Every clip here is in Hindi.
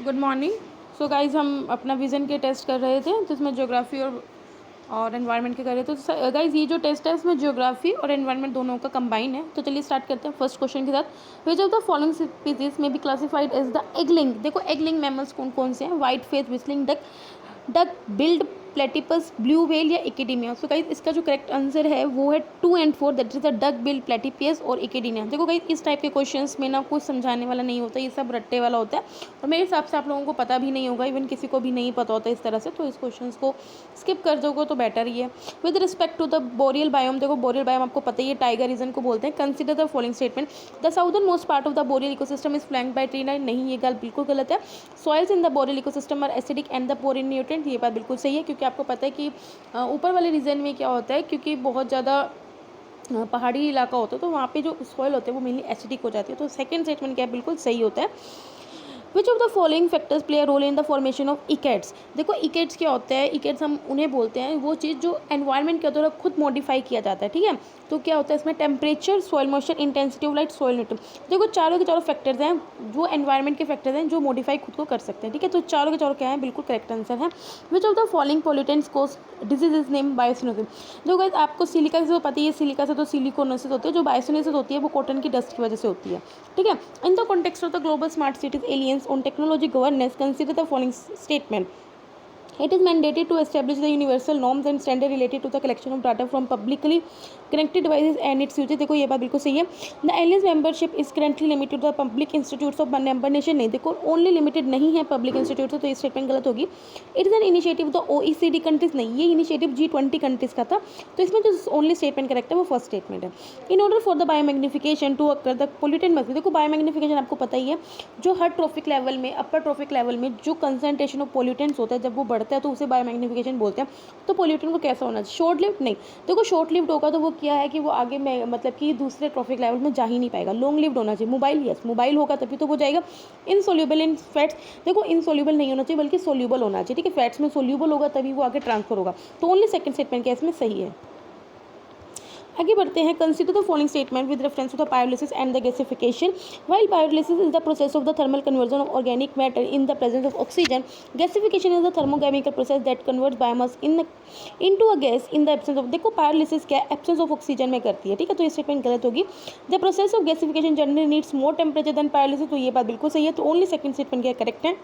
Good morning. सो गाइज हम अपना विज़न के टेस्ट कर रहे थे जिसमें ज्योग्राफी और एनवायरनमेंट के कर रहे थे। तो गाइज ये जो टेस्ट है इसमें ज्योग्राफी और एनवायरनमेंट दोनों का कंबाइन है। तो चलिए स्टार्ट करते हैं फर्स्ट क्वेश्चन के साथ। Which of the following species may be classified as the egg laying. देखो एगलिंग मैमल्स कौन कौन से हैं? White face whistling duck, duck billed platypus, blue whale या इकेडिमिया। सो गाइस इसका जो करेक्ट आंसर है वो है 2 and 4, that is the duck billed platypus और इकेडिमिया। देखो गाइस इस टाइप के क्वेश्चंस में ना कुछ समझाने वाला नहीं होता, ये सब रट्टे वाला होता है और मेरे हिसाब से आप लोगों को पता भी नहीं होगा, इवन किसी को भी नहीं पता होता इस तरह से। तो इस क्वेश्चंस को स्किप कर दोगे तो बेटर ही है। With respect to the boreal biome, देखो बोरियल बायोम आपको पता ही है, टाइगर रीजन को बोलते हैं। Consider the following statement. The southern most part of the boreal ecosystem is flanked by tree line. नहीं, ये गल बिल्कुल गलत है। Soils in the boreal ecosystem are acidic and the poor in nutrient. ये बात बिल्कुल सही है, क्योंकि आपको पता है कि ऊपर वाले रीजन में क्या होता है, क्योंकि बहुत ज़्यादा पहाड़ी इलाका होता है तो वहाँ पे जो सॉइल होते हैं वो मेनली एसिडिक हो जाती है। तो सेकंड स्टेटमेंट क्या है, बिल्कुल सही होता है। Which of the following factors play a role in the formation of इकेट्स। देखो इकेट्स क्या होता है, इकेट्स हम उन्हें बोलते हैं वो चीज़ जो एनवायरनमेंट के द्वारा खुद मॉडिफाई किया जाता है। ठीक है, तो क्या होता है इसमें? Temperature, soil moisture, intensity of light, soil nutrient. देखो चारों के चारों फैक्टर्स हैं जो एनवायरनमेंट के फैक्टर्स हैं जो मॉडिफाई खुद को कर सकते हैं। ठीक है, तो चारों के चारों क्या है, बिल्कुल करेक्ट आंसर है। Which of the following pollutants cause disease is name byssinosis. देखो गाइस आपको सिलिका से तो पता ही है, सिलिका से तो सिलिकोसिस होती है, जो बायोसिनोसिस होती है वो कॉटन की डस्ट की वजह से होती है। ठीक है, in the context of the global smart cities aliens on technology governance, consider the following statement. It is mandated to establish the universal norms and standards related to the collection of data from publicly connected devices and its usage। देखो ये बात बिल्कुल सही है। The alliance membership is currently limited to the public institutes of member nation। नहीं, देखो ओनली लिमिटेड नहीं है पब्लिक इंस्टीट्यूट से, तो ये स्टेटमेंट गलत होगी। It is an initiative the OECD countries. नहीं, ये इनिशिएटिव G20 कंट्रीज का था। तो इसमें जो ओनली स्टेटमेंट करेक्ट है वो फर्स्ट स्टेटमेंट है। In order for the biomagnification to occur the pollutant must be. देखो बायोमैग्निफिकेशन आपको पता ही है, जो हर ट्रॉफिक लेवल में, अपर ट्रॉफिक लेवल में जो कंसंट्रेशन ऑफ पोल्यूटेंट्स होता है जब वो बढ़ता है तो उसे बायोमैग्निफिकेशन बोलते हैं। तो पोल्यूटेंट को कैसा होना चाहिए? शॉर्ट लिव्ड नहीं। देखो शॉर्ट लिव्ड होगा तो वो क्या है कि वो आगे में मतलब कि दूसरे ट्रॉफिक लेवल में जा ही नहीं पाएगा। लॉन्ग लिव्ड होना चाहिए। मोबाइल, यस मोबाइल होगा तभी तो वो जाएगा। Insoluble in fats. देखो इनसोल्यूबल नहीं होना चाहिए बल्कि सोल्यूबल होना चाहिए। ठीक है, फैट्स में सोल्यूबल होगा तभी वो आगे ट्रांसफर होगा। तो ओनली सेकंड स्टेटमेंट क्या इसमें सही है। आगे बढ़ते हैं। Consider the following statement with reference to the pyrolysis and the gasification. While pyrolysis is the process of the thermal conversion of organic matter in the presence of oxygen, gasification is the thermochemical process that converts biomass into a gas in the absence of. देखो पायोलिसिस क्या है, एब्सेंस ऑफ ऑक्सीजन में करती है। ठीक है, तो ये स्टेटमेंट गलत होगी। The process of gasification generally needs more temperature than pyrolysis. तो ये बात बिल्कुल सही है। तो ओनली सेकंड स्टेटमेंट क्या करेक्ट है।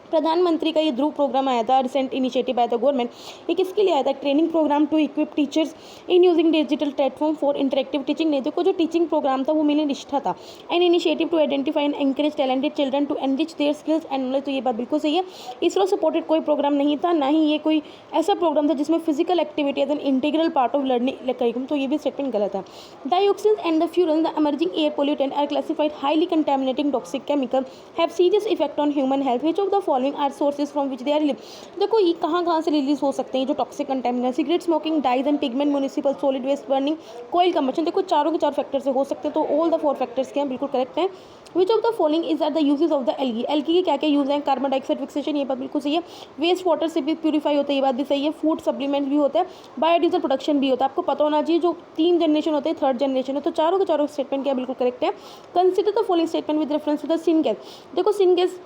प्रधानमंत्री का ये ध्रुव प्रोग्राम आया था, रिसेंट इनिशिएटिव आया था गवर्नमेंट। ये किसके लिए आया था? Training program to equip teachers in using digital platform for interactive teaching. नहीं, देखो जो टीचिंग प्रोग्राम था वो मेनली निष्ठा था। An initiative to identify and encourage talented children to enrich their skills and knowledge. तो ये बात बिल्कुल सही है। इसरो सपोर्टेड कोई प्रोग्राम नहीं था, ना ही ये कोई ऐसा प्रोग्राम था जिसमें physical activity as an integral part of learning curriculum. तो ये भी स्टेटमेंट गलत है। Dioxin and the furan the emerging air pollutant are classified highly contaminating toxic chemical have serious effect on human health. Which of the following are sources from which they are relieve. देखो ये कहाँ से रिलीज हो सकते हैं जो toxic contaminant? Cigarette smoking, dyes and pigment, municipal solid waste burning, coil combustion. देखो चारों के चार फैक्टर से हो सकते हैं। तो ऑल द 4 फैक्टर्स के हैं बिल्कुल करेक्ट है। Which of the following is are the uses of the algae. Algae के क्या क्या यूज हैं? कार्बन डाइऑक्साइड फिक्सेशन, ये बात बिल्कुल सही है। वेस्ट वाटर से भी प्यूरीफाई होता है, ये बात भी सही है। फूड सप्लीमेंट भी होता है, बायोडीजल प्रोडक्शन भी होता है। आपको पता होना चाहिए जो 3 जनरेशन होते हैं, 3rd जनरेशन है। तो चारों के चारों स्टेटमेंट क्या बिल्कुल करेक्ट है। Consider the following statement with reference to the syn gas. देखो सिन गैस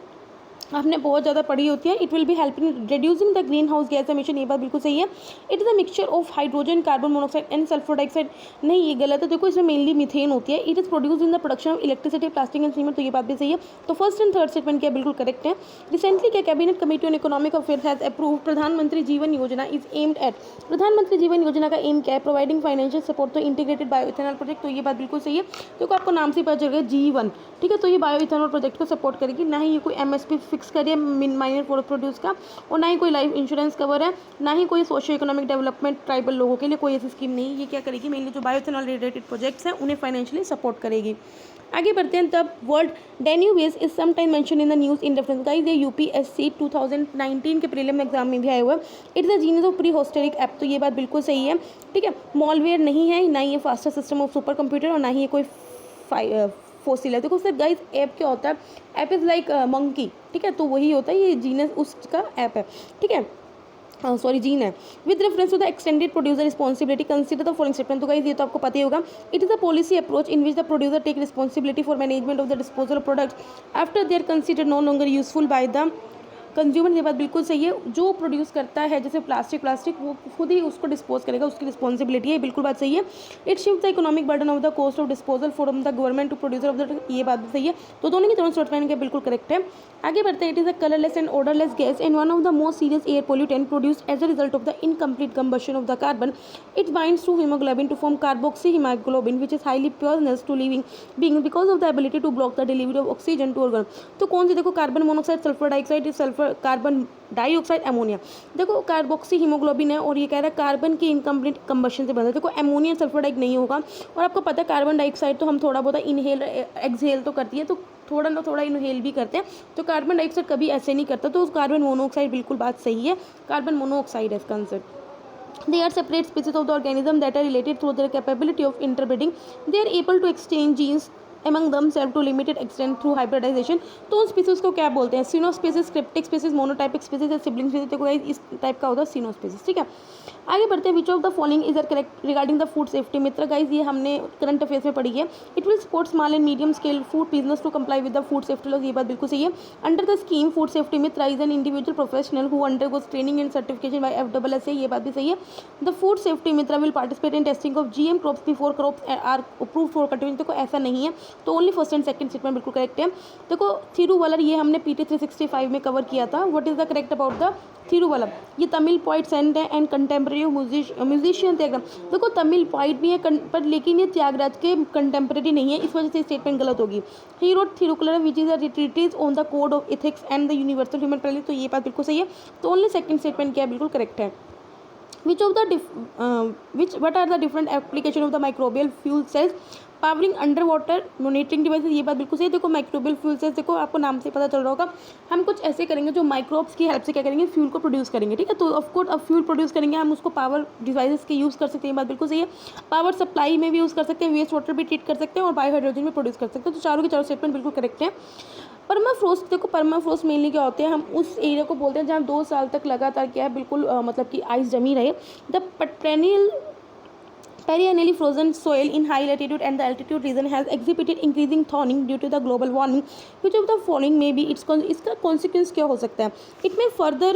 आपने बहुत ज़्यादा पढ़ी होती है। It will be help in reducing the green house gas emission, ये बात बिल्कुल सही है। It is a mixture of hydrogen, carbon monoxide and sulphur dioxide. नहीं, ये गलत है। देखो इसमें मेनली मीथेन होती है। It is produce in the production of electricity, plastic and cement. तो ये बात भी सही है। तो फर्स्ट एंड थर्ड स्टेटमेंट क्या बिल्कुल करेक्ट है। रिसेंटली क्या cabinet committee on economic affairs has approve प्रधानमंत्री जीवन योजना इज एम्ड एट। प्रधानमंत्री जीवन योजना का एम क्या है? प्रोवाइडिंग फाइनेंशियल सपोर्ट तो इंटीग्रेटेड बायो इथेनॉल प्रोजेक्ट। तो ये बात बिल्कुल सही है। देखो आपको नाम से पता चलेगा G1। ठीक है, तो ये बायो इथेनॉल प्रोजेक्ट को सपोर्ट करेगी। ना ही ये कोई MSP फिक्स करिए माइनर प्रोड्यूस का, और ना ही कोई लाइफ इंश्योरेंस कवर है, ना ही कोई सोशियो इकोनॉमिक डेवलपमेंट ट्राइबल लोगों के लिए कोई ऐसी स्कीम नहीं। ये क्या करेगी? मेनली जो बायोइथेनॉल रिलेटेड प्रोजेक्ट्स हैं उन्हें फाइनेंशियली सपोर्ट करेगी। आगे बढ़ते हैं। तब world Danuvius is some time mention in the news in reference. Guys ये UPSC 2019 के प्रीलिम एग्जाम में भी आया हुआ है। It is the genus of prehistoric ape. तो ये बात बिल्कुल सही है। ठीक है, मॉलवेयर नहीं है, ना ही ये faster system of super computer, और ना ही ये कोई फोसिल है। देखो सर गाइस ऐप क्या होता है? App is like monkey. ठीक है, तो वही होता है, ये जीनस उसका ऐप है। ठीक है, सॉरी जीन है। With reference to the extended producer responsibility consider the following statement. तो गाइस ये तो आपको पता ही होगा, it is a policy approach in which the producer take responsibility for management of the disposal of products after they are consider no longer useful by the consumer. ये बात बिल्कुल सही है, जो प्रोड्यूस करता है जैसे प्लास्टिक वो खुद ही उसको डिस्पोज करेगा, उसकी रिस्पॉन्सिबिलिटी है, बिल्कुल बात सही है। It shift the economic burden of the cost of disposal from the government to producer of the, ये बात भी सही है। तो दोनों की दोनों स्टेटमेंट के बिल्कुल करेक्ट है। आगे बढ़ते हैं। It is a colourless and orderless gas and one of the most serious air pollutant produced as a result of the incomplete combustion of the carbon. It binds to haemoglobin to form carboxy haemoglobin which is highly poisonous to living being because of the ability to block the delivery of oxygen to organ। तो कौन सी देखो, carbon monoxide, sulphur dioxide, sulphur carbon dioxide, ammonia. देखो कार्बोक्सी हीमोग्लोबिन है और ये कह रहा है कार्बन की इनकम्प्लीट कंबशन से बना है। देखो अमोनिया सल्फर डाइक नहीं होगा, और आपको पता है कार्बन डाइऑक्साइड तो हम थोड़ा बहुत इनहेल एक्सहेल तो करती है, तो थोड़ा ना थोड़ा इनहेल भी करते हैं, तो कार्बन डाइऑक्साइड कभी ऐसे नहीं करता। तो कार्बन मोनोऑक्साइड बिल्कुल बात सही है, कार्बन मोनोऑक्साइड है इसका answer. They are separate species of the organism that are related through their capability of interbreeding. They are able to exchange genes among themselves to limited extent through hybridization। तो उन स्पीसीज को क्या बोलते हैं? Synospecies, cryptic species, monotypic species या सिबलिंग स्पीसीज। देखो गाइस इस टाइप का होता है सिनोस्पीसीज, ठीक है। आगे बढ़ते हैं। Which of the following is are correct regarding the food safety. Mitra guys ये हमने करंट अफेयर्स में पढ़ी है। It will support small and medium scale food business to comply with the food safety laws. ये बात बिल्कुल सही है। Under the scheme food safety Mitra is an individual professional who undergoes training and certification by FSSAI। ये बात भी सही है। The food safety Mitra will participate in testing of GM crops before crops are approved for cultivation. देखो ऐसा नहीं है, तो only first and second statement बिल्कुल करेक्ट है। देखो थिरुवल्लर ये हमने PT 365 में कवर किया था। What is the correct about the Thiruvalluvar? ये तमिल पोइट सेंट है एंड कंटेम्प्रेरी म्यूजिशियन त्यागराज। देखो तमिल पोइट भी है पर लेकिन ये त्यागराज के कंटेम्प्रेरी नहीं है, इस वजह से स्टेटमेंट गलत होगी। He wrote Thirukkural which is a treatise on the code of ethics and the universal human values. तो ये बात बिल्कुल सही है, तो ओनली सेकंड स्टेटमेंट क्या है बिल्कुल करेक्ट है। What are the different application of the microbial fuel cells? Powering under water monitoring devices. ये बात बिल्कुल सही है। देखो माइक्रोबियल फ्यूल सेल्स, देखो आपको नाम से पता चल रहा होगा, हम कुछ ऐसे करेंगे जो माइक्रोब्स की हेल्प से क्या करेंगे, फ्यूल को प्रोड्यूस करेंगे, ठीक है। तो ऑफकोर्स अब फ्यूल प्रोड्यूस करेंगे, हम उसको पावर डिवाइसेस के यूज़ कर सकते हैं, ये बात बिल्कुल सही है। पावर सप्लाई में भी यूज़ कर सकते हैं, वेस्ट वाटर भी ट्रीट कर सकते हैं और बायो हाइड्रोजन में प्रोड्यूस कर सकते हैं। तो चारों के चारों स्टेटमेंट बिल्कुल करेक्ट है। परमाफ्रोस्ट, देखो परमाफ्रोस्ट मेनली क्या होते हैं, हम उस एरिया को बोलते हैं जहाँ 2 साल तक लगातार क्या है बिल्कुल मतलब कि आइस जमी रहे। The perennially frozen soil in high latitude and the altitude region has exhibited increasing thawing due to the global warming. Which of the following may be इसका consequence क्या हो सकता है? It may further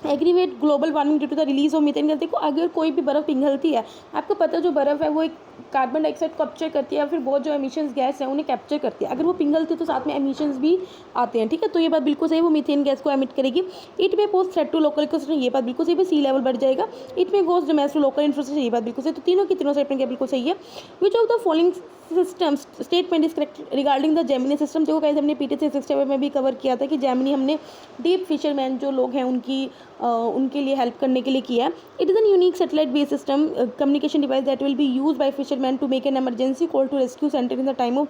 aggravate global warming due to the release of methane gas. देखो अगर कोई भी बर्फ़ पिघलती है, आपको पता है जो बर्फ़ है वो एक कार्बन डाइऑक्साइड कैप्चर करती है या फिर बहुत जो एमिशंस गैस है उन्हें कैप्चर करती है। अगर वो पिघलती है तो साथ में एमिशंस भी आते हैं, ठीक है। तो ये बात बिल्कुल सही है, वो मीथेन गैस को एमिट करेगी। It may post threat to local ecosystem, ये बात बिल्कुल सही है, सी लेवल बढ़ जाएगा। इट में गोज डोमेस्ट टू लोकल इंफ्रास्ट्रक्चर, ये बात बिल्कुल सही है। तो तीनों की तीनों स्टेटमेंट क्या बिल्कुल सही है। Which of the following system statement is correct regarding the Gemini system. देखो गाइस हमने PT 365 में भी कवर किया था कि जेमिनी हमने डीप फिशरमैन जो लोग हैं उनके लिए हेल्प करने के लिए किया है। It is an unique satellite based system communication device that will be use by fisherman to make an emergency call to rescue centre in the time of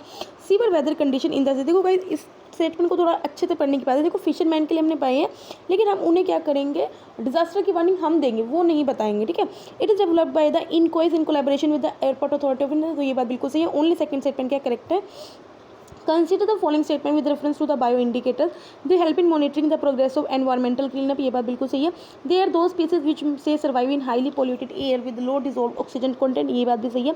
severe weather condition in the. देखो गाइस इस स्टेटमेंट को थोड़ा अच्छे से पढ़ने की बात है। देखो फिशरमैन के लिए हमने पाए हैं, लेकिन हम उन्हें क्या करेंगे, डिजास्टर की वार्निंग हम देंगे, वो नहीं बताएंगे, ठीक है। It is developed by the INCOIS in collaboration with the Airport Authority of India. तो ये बात बिल्कुल सही है, ओनली सेकंड स्टेटमेंट क्या करेक्ट है। Consider the following statement with reference to the bio indicator. They help in monitoring the progress of environmental cleanup, ये बात बिल्कुल सही है। दे आर दो स्पीसीज विच से survive in highly polluted air with low dissolved oxygen content, ये बात भी सही है।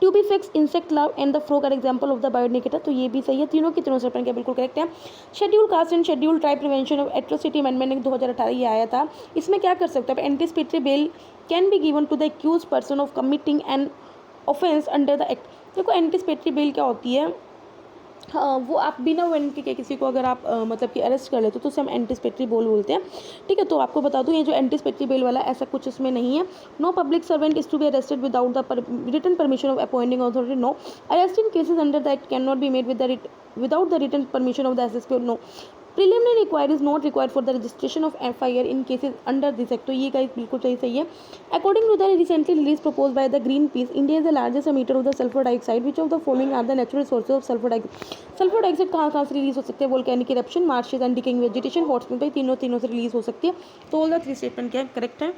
To be fix insect larvae and the frog are example of the bio indicator, तो ये भी सही है। तीनों की तीनों स्टेटमेंट क्या बिल्कुल करेक्ट है। Schedule caste and schedule tribe prevention of atrocity amendment 2018 ये आया था। इसमें क्या कर सकते हैं, anticipatory bail can be given to the accuse person of committing an offence under the act. देखो एंटिसिपेटरी बेल क्या होती है, हाँ वो आप बिना वारंट के किसी को अगर आप मतलब कि अरेस्ट कर लेते हो तो उसे हम एंटिसिपेटरी बेल बोलते हैं, ठीक है। तो आपको बता दूं ये जो एंटिसिपेटरी बेल वाला ऐसा कुछ इसमें नहीं है। No public servant is to be arrested without the written permission of appointing authority. No arrest in cases under the act can not be made without the written permission of the SSP। No preliminary inquiry is not required for the registration of FIR in cases under this act. तो ये गाइस बिल्कुल सही है। According to the recently release propose by the Greenpeace, India is the largest emitter of the sulphur dioxide. Which of the following are the natural sources of sulphur dioxide. Sulphur dioxide कहाँ से रिलीज हो सकते हैं, volcanic eruption, marshes and decaying vegetation, hot spring, तीनों से रिलीज हो सकती है। तो ऑल द 3 स्टेटमेंट क्या करेक्ट है।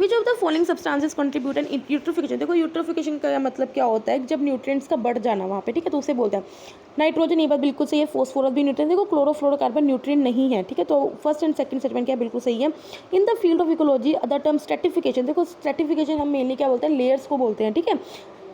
Which of the following substances contribute in eutrophication. देखो यूट्रोफिकेशन का मतलब क्या होता है, जब न्यूट्रिएंट्स का बढ़ जाना वहाँ पे, ठीक है, तो उसे बोलते हैं। नाइट्रोजन, ये बात बिल्कुल सही है। फॉस्फोरस भी न्यूट्रिएंट, देखो क्लोरोफ्लोरोकार्बन न्यूट्रिएंट नहीं है, ठीक है, तो फर्स्ट एंड सेकंड स्टेटमेंट क्या बिल्कुल सही है। In the field of ecology the term stratification, देखो स्ट्रेटिफिकेशन हम मेनली क्या बोलते हैं, लेयर्स को बोलते हैं, ठीक है,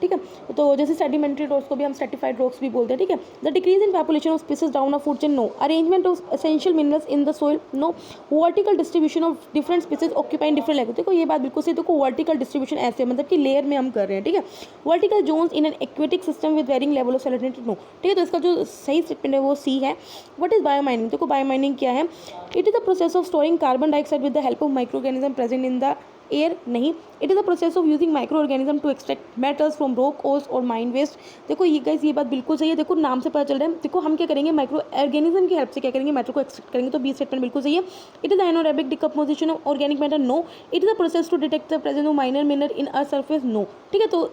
ठीक है, तो जैसे सेडिमेंट्री रॉक्स को भी हम स्ट्रेटिफाइड रॉक्स भी बोलते हैं, ठीक है। The decrease in population of species down of food chain, no. Arrangement of essential minerals in the soil, no. Vertical distribution of different species occupying different level, देखो ये बात बिल्कुल सही। देखो वर्टिकल डिस्ट्रीब्यूशन ऐसे मतलब कि लेयर में हम कर रहे हैं, ठीक है। Vertical zones in an aquatic system with varying level of salinity, no, ठीक है, तो इसका जो सही स्टेटमेंट है वो सी है। व्हाट इज बायोमाइनिंग, देखो बायोमाइनिंग क्या है, it is the process of storing carbon dioxide with the help of micro organism present in the air, नहीं। It is the process of using micro organism to extract metals from rock ores और माइन वेस्ट, देखो ये गाइस ये बात बिल्कुल सही है। देखो नाम से पता चल रहा है, देखो हम क्या करेंगे, माइक्रो ऑर्गेनिज्म की हेल्प से क्या करेंगे, मैटर को एक्सट्रैक्ट करेंगे, तो बी स्टेटमेंट बिल्कुल सही है। It is the anaerobic decomposition of organic matter, no. It is the process to detect the presence of minor mineral in earth surface, no, ठीक है, तो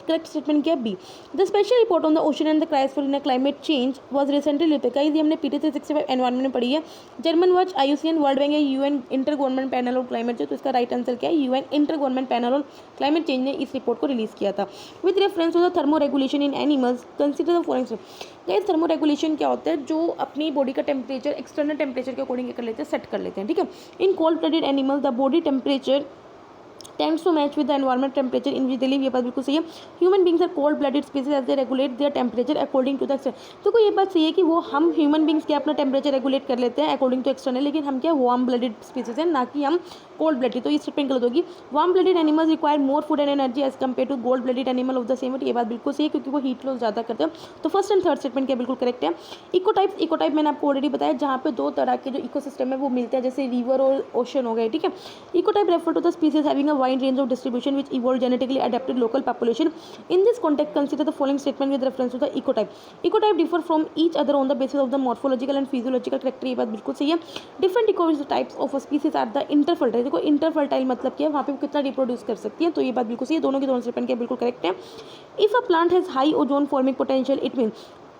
करेक्ट स्टेटमेंट क्या है, B. The special report on the ocean and the crisis in climate change was recently release, guys ये हमने पीटी 365 एनवायरमेंट में पढ़ी है। German watch, IUCN, World Bank, UN inter government panel on climate change, तो इसका राइट आंसर क्या है, UN inter government panel on climate change ने इस रिपोर्ट को रिलीज किया था। With reference to the thermoregulation in animals, consider the following. Guys thermoregulation क्या होता है, जो अपनी बॉडी का टेम्परेचर एक्सटर्नल टेम्परेचर के अकॉर्डिंग कर लेते हैं, सेट कर लेते हैं, ठीक है। In cold blooded animal the body temperature tends to match with the environment temperature in which they live, ये बात बिल्कुल सही है। Human beings are cold blooded species as they regulate their temperature according to the external, तो ये बात सही है कि वो हम ह्यूमन बींग्स क्या अपना टेम्परेचर रेगुलेट कर लेते हैं अकॉर्डिंग टू एक्सटर्नल, लेकिन हम क्या वार्म ब्लडेड स्पीसीज हैं, ना कि हम कोल्ड ब्लडेड, तो ये स्टेटमेंट गलत होगी। Warm blooded animals require more food and energy as compare to gold blooded animal of the same weight, ये बात बिल्कुल सही है, क्योंकि वो हीट लॉस ज़्यादा करते हैं, तो फर्स्ट एंड थर्ड स्टेटमेंट क्या बिल्कुल करेक्ट है। इकोटाइप मैंने आपको ऑलरेडी बताया, जहाँ पे दो तरह के जो इकोसिस्टम है वो मिलते हैं, जैसे रिवर और ओशन हो गए, ठीक है। Ecotype refer to the species having a wide range of distribution which evolved genetically adapted local population. In this context, consider the following statement with reference to the ecotype. Ecotype differ from each other on the basis of the morphological and physiological character, ये बात बिल्कुल सही है। Different ecotypes of a species are the interfertile, देखो interfertile मतलब क्या है, वहाँ पे वो कितना रिप्रोड्यूस कर सकती है, तो ये बात बिल्कुल सही है, दोनों की दोनों स्टेटमेंट क्या बिल्कुल करेक्ट है। If a plant has high ozone forming potential,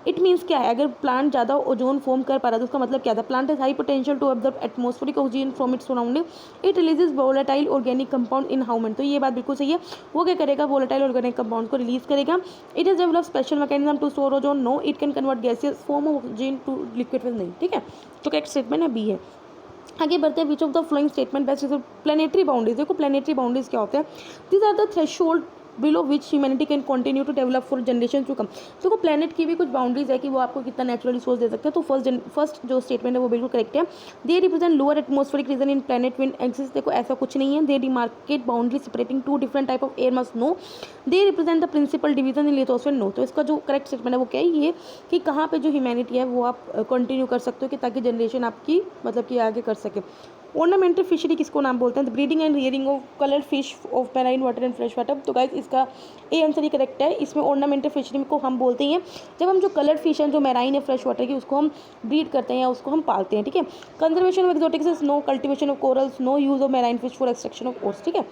it means क्या है, अगर प्लांट ज़्यादा ओजोन फॉर्म कर पा रहा है तो उसका मतलब क्या था, plant is high potential to observe atmospheric oxygen from its surrounding, it releases volatile organic compound in how many, तो ये बात बिल्कुल सही है। वो क्या करेगा, वोलेटाइल ऑर्गेनिक कंपाउंड को रिलीज करेगा। It is develop special mechanism to store ozone, no. It can convert gaseous form of oxygen to liquid phase, नहीं, ठीक है, तो करेक्ट स्टेटमेंट है बी है। आगे बढ़ते हैं, which of the flowing statement best is planetary boundaries, देखो प्लेनेटरी बाउंड्रीज क्या होते हैं, these are the threshold below which humanity can continue to develop for generation to come, देखो प्लेनेट की भी कुछ बाउंड्रीज है कि वो आपको कितना नेचुरल रिसोर्स दे सकते हैं, तो फर्स्ट जो स्टेटमेंट है वो बिल्कुल करेक्ट है। They represent lower atmospheric region in planet wind axis, देखो ऐसा कुछ नहीं है। They demarcate boundary separating two different type of air mass, no. They represent the principal division in lithosphere, no. तो इसका जो करेक्ट स्टेटमेंट है वो क्या है, ये कि कहाँ पे जो ह्यूमैनिटी है वो आप कंटिन्यू कर सकते हो, कि ताकि जनरेशन आपकी मतलब कि आगे कर सके। ऑर्नामेंटल फिशरी किसको नाम बोलते हैं, breeding and rearing of coloured fish of marine water and fresh water, तो गाइस इसका ए आंसर ही करेक्ट है। इसमें ऑर्नामेंटल फिशरी को हम बोलते हैं जब हम जो कलर्ड फिश हैं जो मैराइन है फ्रेश वाटर की, उसको हम ब्रीड करते हैं या उसको हम पालते हैं, ठीक है। Conservation of exotics, no. Cultivation of corals, no. Use of marine fish for extraction of ores, ठीक है।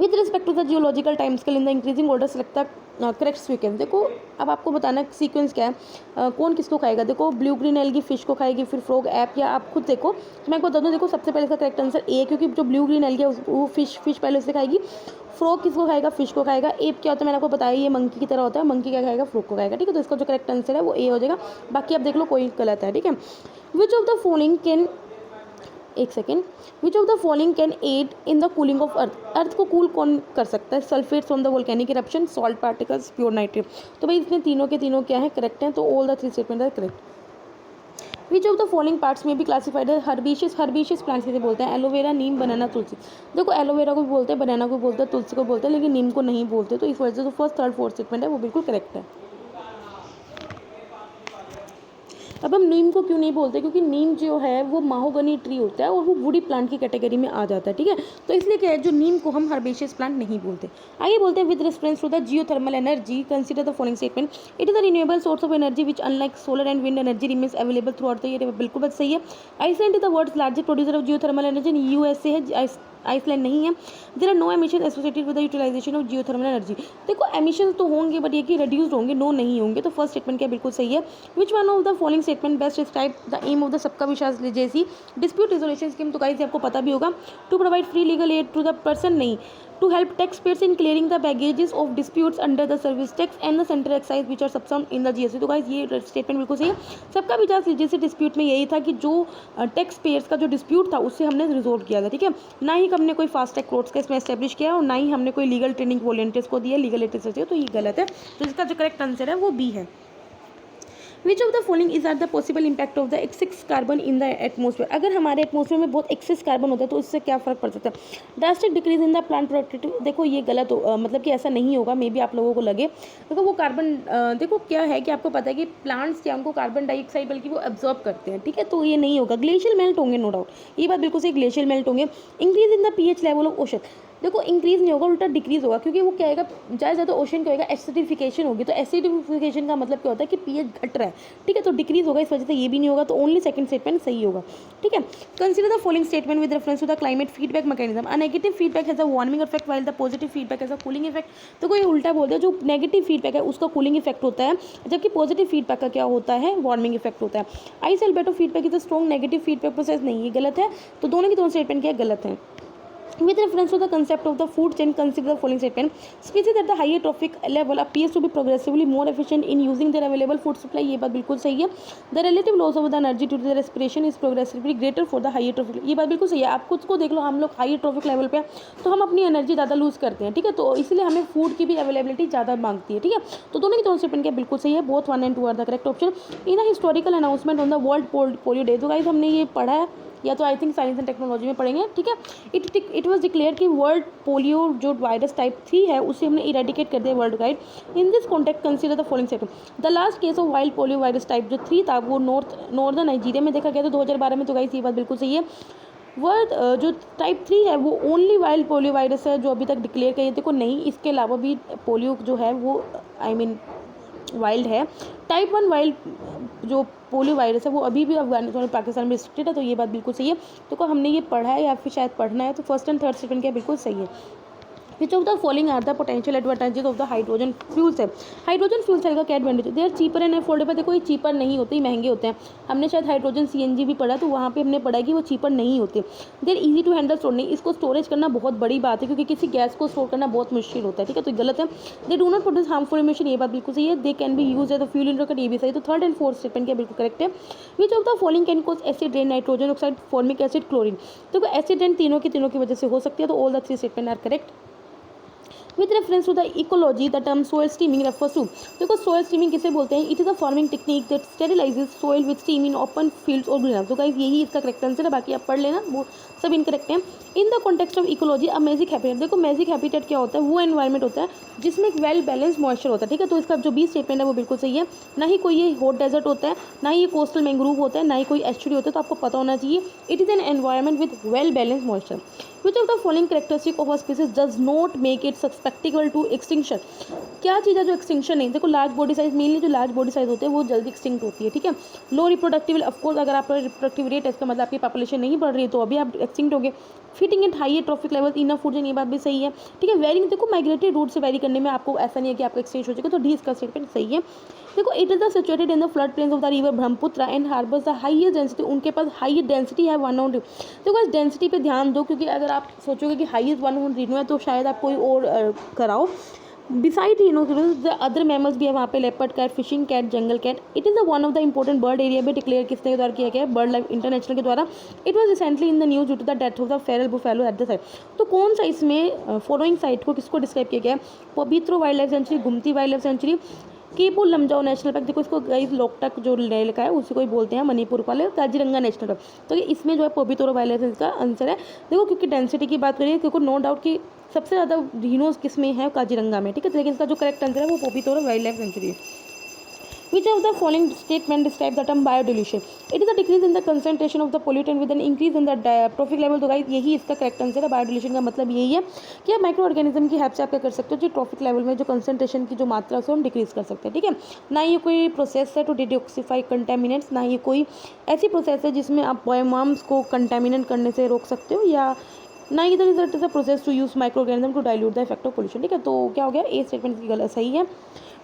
With respect to the geological time scale in the increasing order select the correct sequence, देखो अब आपको बताना सीक्वेंस क्या है, कौन किसको खाएगा, देखो ब्लू ग्रीन एल्गी फिश को खाएगी, फिर फ्रॉग ऐप, या आप खुद देखो, तो मैं आपको बता दूँ, देखो सबसे पहले इसका करेक्ट आंसर ए, क्योंकि जो ब्लू ग्रीन एल्गी है वो फिश पहले उसे खाएगी। फ्रॉग किसको खाएगा, फिश को खाएगा। एप क्या होता है मैंने आपको बताया, ये मंकी की तरह होता है, मंकी क्या खाएगा, फ्रॉग को खाएगा, ठीक है। तो इसका जो करेक्ट आंसर है वो ए हो जाएगा, बाकी आप देख लो कोई गलत है, ठीक है। Which of the following can, एक second, which of the following can aid in the cooling of earth, earth को कूल कौन कर सकता है, sulphates from the volcanic eruption, salt particles, pure nitrate, तो भाई इसमें तीनों के तीनों क्या है, करेक्ट हैं, तो all the three statement are correct. Which of the following parts में भी क्लासिफाइड है हर्बेशियस, हर्बेशियस प्लांट्स किसे बोलते हैं, एलोवेरा, नीम, बनाना, तुलसी, देखो एलोवेरा को भी बोलते हैं, बनाना को बोलते हैं, तुलसी को बोलते हैं, लेकिन नीम को नहीं बोलते, तो इस वजह से फर्स्ट थर्ड फोर्थ स्टेटमेंट है वो बिल्कुल करेक्ट है। अब हम नीम को क्यों नहीं बोलते, क्योंकि नीम जो है वो माहोगनी ट्री होता है और वो वुडी प्लांट की कैटेगरी में आ जाता है, ठीक है, तो इसलिए क्या है जो नीम को हम हर्बेशियस प्लांट नहीं बोलते। आगे बोलते हैं with reference to the geothermal energy consider the following statement, it is the renewable source of energy which unlike solar and wind energy remains available throughout the year, बिल्कुल बात सही है। Iceland is the world's largest producer of geothermal energy, USA है, आइसलैंड नहीं है। There are no emission associated with the utilisation of geothermal energy. देखो एमिशन तो होंगे बट ये कि रिड्यूस्ड होंगे, नो नहीं होंगे। तो फर्स्ट स्टेटमेंट क्या बिल्कुल सही है। Which one of the following statement best describe the aim of the Sabka Vishwas जैसी डिस्प्यूट रेजोल्यूशन स्कीम। तो गाइस आपको पता भी होगा, to provide free legal aid to the person नहीं, to help taxpayers in clearing the baggages of disputes under the service tax and the central excise which are subsumed in the GST। तो गाइस ये स्टेटमेंट बिल्कुल सही है। सबका विचार जैसे डिस्प्यूट में यही था कि जो टैक्स पेयर्स का जो डिस्प्यूट था उससे हमने रिजोल्व किया था, ठीक है। ना ही हमने कोई फास्ट ट्रैक कोर्ट्स का इसमें एस्टेब्लिश किया और ना ही हमने कोई लीगल ट्रेनिंग वॉलंटियर्स को दिया, लीगल एड तो ये गलत है। तो इसका जो करेक्ट आंसर है वो बी है। Which of the following is are the possible impact of the excess carbon in the atmosphere. अगर हमारे एटमोसफेयर में बहुत एक्सेस कार्बन होता है तो इससे क्या फर्क पड़ सकता है। Drastic decrease in the plant productivity. देखो ये गलत हो, मतलब कि ऐसा नहीं होगा, मे बी आप लोगों को लगे। देखो वो कार्बन देखो क्या है कि आपको पता है कि प्लांट्स क्या उनको कार्बन डाइऑक्साइड बल्कि वो एब्जॉर्ब करते हैं, ठीक है। तो ये नहीं होगा। ग्लेशियल मेल्ट होंगे नो डाउट, ये बात बिल्कुल सही, ग्लेशियल मेल्ट होंगे। Increase in the pH level of ocean. देखो इंक्रीज नहीं होगा, उल्टा डिक्रीज होगा, क्योंकि वो क्या होगा, ज़्यादा ज़्यादा ओशन क्या होगा, एसिडिफिकेशन होगी। तो एसिडिफिकेशन का मतलब क्या होता है कि पीएच घट रहा है, ठीक है। तो डिक्रीज होगा, इस वजह से ये भी नहीं होगा। तो ओनली सेकंड स्टेटमेंट सही होगा, ठीक है। Consider the following statement with reference to the climate feedback mechanism. A negative feedback has a warming effect while the positive feedback has a cooling effect. तो कोई उल्टा बोलते हैं, जो नेगेटिव फीडबैक है उसका कूलिंग इफेक्ट होता है, जबकि पॉजिटिव फीडबैक का क्या होता है, वार्मिंग इफेक्ट होता है। Ice Alberto feedback is a strong negative feedback process, नहीं ये गलत है। तो दोनों की दोनों स्टेटमेंट क्या गलत है। With reference to the concept of the food chain, consider the following statement. Species at the higher trophic level appears to be progressively more efficient in using their available food supply। ये बात बिल्कुल सही है। The relative loss of the energy due to the respiration is progressively greater for the higher trophic। ये बात बिल्कुल सही है। आप खुद को देख लो, हम लोग हाई ट्रॉफिक लेवल पे तो हम अपनी एनर्जी ज़्यादा लूज करते हैं, ठीक है। तो इसलिए हमें फूड की भी अवेलेबिलिटी ज़्यादा मांगती है, ठीक है। तो दोनों की दोनों स्टेटमेंट क्या बिल्कुल सही है। Both 1 and 2 are the correct option. In a historical announcement on the world polio day. तो गाइस हमने ये पढ़ा है, या तो I think science and technology में पढ़ेंगे, ठीक है। इट वाज डिक्लेयर कि वर्ल्ड पोलियो जो वायरस टाइप 3 है उसे हमने इरेडिकेट कर दिया world wide. In this context consider the following statement. The last case of wild polio virus type जो 3 था वो नॉर्दर्न नाइजीरिया में देखा गया था 2012 में। तो गाइस ये बात बिल्कुल सही है। वर्ल्ड जो टाइप 3 है वो ओनली वाइल्ड पोलियो वायरस है जो अभी तक डिक्लेयर किया। देखो नहीं, इसके अलावा भी पोलियो जो है वो वाइल्ड है। टाइप 1 वाइल्ड जो पोलियो वायरस है वो अभी भी अफगानिस्तान और पाकिस्तान में रिस्ट्रिक्टेड है। तो ये बात बिल्कुल सही है। तो हमने ये पढ़ा है या फिर शायद पढ़ना है, तो फर्स्ट एंड थर्ड स्टेटमेंट क्या बिल्कुल सही है। Which of the following are the potential advantages of the hydrogen fuel cell. Hydrogen fuel cell का क्या एडवांटेज है, they are cheaper and affordable. देखो ये चीपर नहीं होते, महंगे होते हैं। हमने शायद हाइड्रोजन सीएनजी भी पढ़ा, तो वहाँ पे हमने पढ़ा कि वो चीपर नहीं होते। देर इजी टू हैंडल स्टोर, नहीं इसको स्टोरेज करना बहुत बड़ी बात है, क्योंकि किसी गैस को स्टोर करना बहुत मुश्किल होता है, ठीक है। तो गलत है। They do not produce harmful emission, ये बात बिल्कुल सही है। They can be use as a fuel in rocket, ये भी सही। तो थर्ड एंड फोर्थ स्टेटमेंट क्या बिल्कुल करेक्ट है। Which of the following can cause acid rain, nitrogen oxide, formic acid, chlorine. तो एसिड रेन तीनों की वजह से हो सकती है। तो all the 3 statement are correct. With reference to the ecology, the term soil steaming refers to, देखो soil steaming किसे बोलते हैं, it is a farming technique that sterilizes soil with steam in open fields or greenhouse। तो गाइस यही इसका करेक्ट आंसर है, बाकी आप पढ़ लेना, वो सब इनकरेक्ट हैं। इन the context of ecology a magic habitat. देखो मैजिक हैबिटेट क्या होता है, वो एनवायरमेंट होता है जिसमें एक वेल बैलेंस मॉइस्चर होता है, ठीक है। तो इसका जो 20 स्टेटमेंट है वो बिल्कुल सही है। ना ही कोई ये हॉट डेजर्ट होता है, ना ही ये कोस्टल मैंग्रोव होता है, ना ही कोई एस्चुरी होता है। तो आपको पता होना चाहिए it is an environment with well balance moisture. Which of the following characteristic of a species does not make it susceptible to extinction. क्या चीज़ है जो एक्सटिंक्शन नहीं। देखो लार्ज बॉडी साइज, मेनली जो लार्ज बॉडी साइज होते हैं वो जल्दी एक्सटिंक्ट होती है, ठीक है। लो रिप्रोडक्टिव, ऑफकोर्स अगर आपका रिप्रोडक्टिव रेट है इसका मतलब आपकी पॉपुलेशन नहीं बढ़ रही है, तो अभी आप एक्सटिंक्ट हो गए। Fitting at high trophic level, enough food, ये बात भी सही है, ठीक है। वेरिंग, देखो माइग्रेटरी रूट से वेरी करने में आपको ऐसा नहीं है कि आपका एक्सचेंज हो जाएगा। तो डी इसका स्टेटमेंट सही है। देखो it is the situated in the flood plains of the river Brahmaputra and harbours the highest density, उनके पास हाईएस्ट डेंसिटी है 1 देखो इस डेंसिटी पे ध्यान दो, क्योंकि अगर आप सोचोगे कि हाईएस्ट 1 रीनो है तो शायद आप कोई और कराओ। Beside rhinoceros the other mammals भी है वहाँ पे, leopard cat, fishing cat, jungle cat. It is the one of the important bird area में डिक्लेयर किसके द्वारा किया गया है, बर्ड लाइफ इंटरनेशनल के द्वारा। It was recently in the news due to the death of the feral buffalo at the site. तो कौन सा इसमें फॉलोइंग साइट को किसको डिस्क्राइब किया गया है, Pobitora wild life sanctuary, Gumti wild life sanctuary, Keibul Lamjao national park. देखो इसको गाइस लोकटक जो ले लिखा है उसी को ही बोलते हैं, मणिपुर वाले, काजीरंगा नेशनल पार्क। तो इसमें जो है पवित्रो वाइल्ड लाइफ का आंसर है। देखो क्योंकि डेंसिटी की बात करिए, क्योंकि नो डाउट कि सबसे ज़्यादा रीनोज किस में है, काजीरंगा में, ठीक है। लेकिन इसका जो करेक्ट आंसर है वो पवित्रो वाइल्ड लाइफ सेंचुरी है। Which of the following statement describe the term biodilution? It is a decrease in the concentration of the pollutant with an increase in the trophic level। तो गाइस यही इसका करेक्ट आंसर है। बायोडिल्यूशन का मतलब यही है कि आप माइक्रो ऑर्गेनिज्म की हेल्प से आप क्या कर सकते हो, जो ट्रॉफिक लेवल में जो कंसंट्रेशन की जो मात्रा है हम डिक्रीज कर सकते हैं, ठीक है। ना ये कोई प्रोसेस है टू डिटॉक्सिफाई कंटेमिनेंट्स, ना ये कोई ऐसी प्रोसेस है जिसमें आप बायोमास को कंटेमिनेंट करने से रोक सकते हो, या ना ही it is a process to use micro organism to dilute the effect of pollution. ठीक है, तो क्या हो गया, ए स्टेटमेंट की गलत सही है।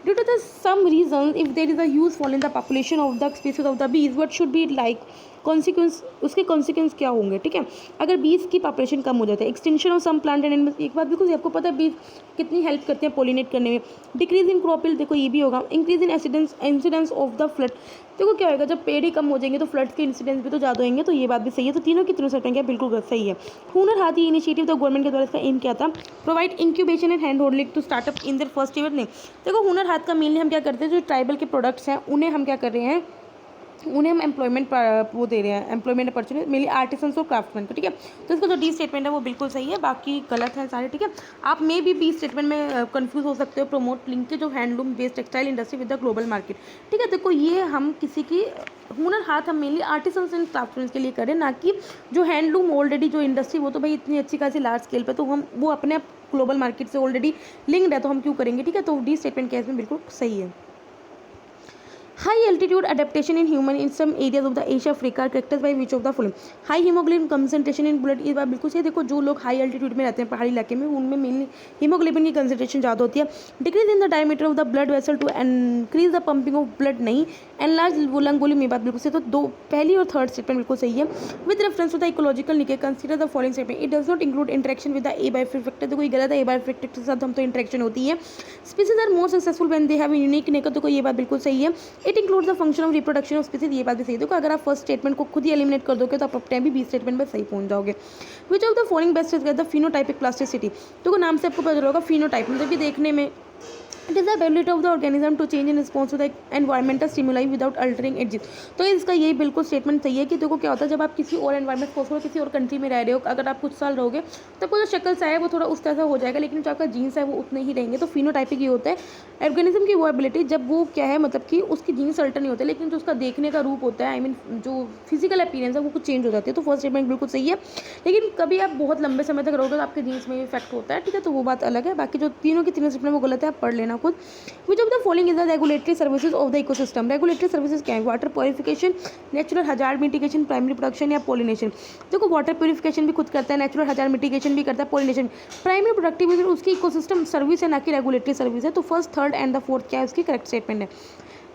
Due to the some reason if there is a huge fall in the population of the species of the bees what should be like consequence, उसके कॉन्सिक्वेंस क्या होंगे। ठीक है, अगर बीज की पॉपुलेशन कम हो जाता है, extinction of some plant and animals, एक बात बिल्कुल आपको पता है बीज कितनी हेल्प करते हैं पोलिनेट करने में। डिक्रीज इन क्रॉप यील्ड, देखो ये भी होगा। Increase in incidence of the flood, देखो क्या होगा, जब पेड़ ही कम हो जाएंगे तो फ्लड्स के इंसिडेंस भी तो ज़्यादा होंगे, तो ये बात भी सही है। तो तीनों की तीनों सेटिंग क्या बिल्कुल सही है। हुनर हाथ ये इनिशिएटिव तो गवर्नमेंट के द्वारा इसका एम क्या था, provide incubation and hand holding to startup in their first year. नहीं, देखो हुनर हाथ का मेनली हम क्या करते हैं, जो ट्राइबल के प्रोडक्ट्स हैं उन्हें हम क्या कर रहे हैं, उन्हें हम एम्प्लॉयमेंट वो दे रहे हैं, एम्प्लॉयमेंट अपॉर्चुनिटी मेनली आर्टिसंस और क्राफ्टमैन को। ठीक है, तो इसका जो डी स्टेटमेंट है वो बिल्कुल सही है, बाकी गलत है सारे। ठीक है, आप मे भी बी स्टेटमेंट में कंफ्यूज हो सकते हो। Promote linkage of handloom based textile industry with the global market. ठीक है, देखो ये हम किसी की हुनर हाथ हम मेनली आर्टिसंस एंड क्राफ्टमैन के लिए करें, ना कि जो हैंडलूम ऑलरेडी जो इंडस्ट्री वो तो भाई इतनी अच्छी खासी लार्ज स्केल पे, तो हम वो अपने ग्लोबल मार्केट से ऑलरेडी लिंक्ड है, तो हम क्यों करेंगे। ठीक है, तो डी स्टेटमेंट केस में बिल्कुल सही है। High altitude adaptation in human in some areas of the Asia Africa are characterized by which of the following? High hemoglobin concentration in blood, ये बात बिल्कुल सही है। देखो जो लोग हाई एल्टीट्यूड में रहते हैं पहाड़ी इलाके में, उनमें मेनली हीमोग्लोबिन की कंसंट्रेशन ज़्यादा होती है। Decrease in the diameter of the blood vessel to increase the pumping of blood, नहीं। एनलार्ज लंग वॉल्यूम, ये बात बिल्कुल सही। तो दो पहली और थर्ड स्टेटमेंट बिल्कुल सही है। With reference to the ecological niche consider the following statement, it does not include interaction with the a biotic factor, देखो ये गलत है। ए बायोफिक फैक्टर के साथ हम तो इंटरेक्शन होती है। Species are more successful when they have unique नेकर, देखो ये बात बिल्कुल सही है। It includes the function of reproduction of species, ये बात भी सही। देखो अगर आप फर्स्ट स्टेटमेंट को खुद ही एलिमिनेट कर दोगे तो आप अपने भी बी स्टेटमेंट में सही पहुंच जाओगे। विच of the following best is the phenotypic plasticity, देखो नाम से आपको पता चलेगा फिनोटाइप मतलब कि देखने में it is the ability of the organism to change in response to the environmental stimuli without altering it. तो इसका यही बिल्कुल स्टेटमेंट सही है कि देखो क्या होता है, जब आप किसी और एनवायरमेंट को किसी और कंट्री में रह रहे हो, अगर आप कुछ साल रहोगे तो आपको जो शक्ल सा है वो थोड़ा उस तरह से हो जाएगा, लेकिन जो आपका जीन्स है वो उतने ही रहेंगे। तो फिनोटाइपिक ये होता है ऑर्गेनिज्म की वो एबिलिटी, जब वो क्या है मतलब कि उसकी जीन्स अल्टर नहीं होते, लेकिन जो उसका देखने का रूप होता है, आई मीन जो फिजिकल अपीयरेंस है वो कुछ चेंज हो जाती है। तो फर्स्ट स्टेटमेंट बिल्कुल सही है, लेकिन कभी आप बहुत लंबे समय तक रहोगे तो आपके जीन्स में इफेक्ट होता है। ठीक है, तो वो बात अलग है। बाकी जो तीनों की तीनों स्टेटमेंट वो गलत है, आप पढ़ लेना खुद। Which of the following is the regulatory services of the ecosystem? Regulatory services क्या है? Water purification, natural hazard mitigation, primary production या पोलिनेशन। देखो वाटर प्योरिफिकेशन भी खुद करता है, नेचुरल हजार्ड मिटिगेशन भी करता है, पोलिनेशन। प्राइमरी प्रोडक्टिविटी उसकी इकोसिस्टम सर्विस है, ना कि रेगुलेटरी सर्विस है। तो first, third and the fourth क्या है उसकी करेक्ट स्टेटमेंट है।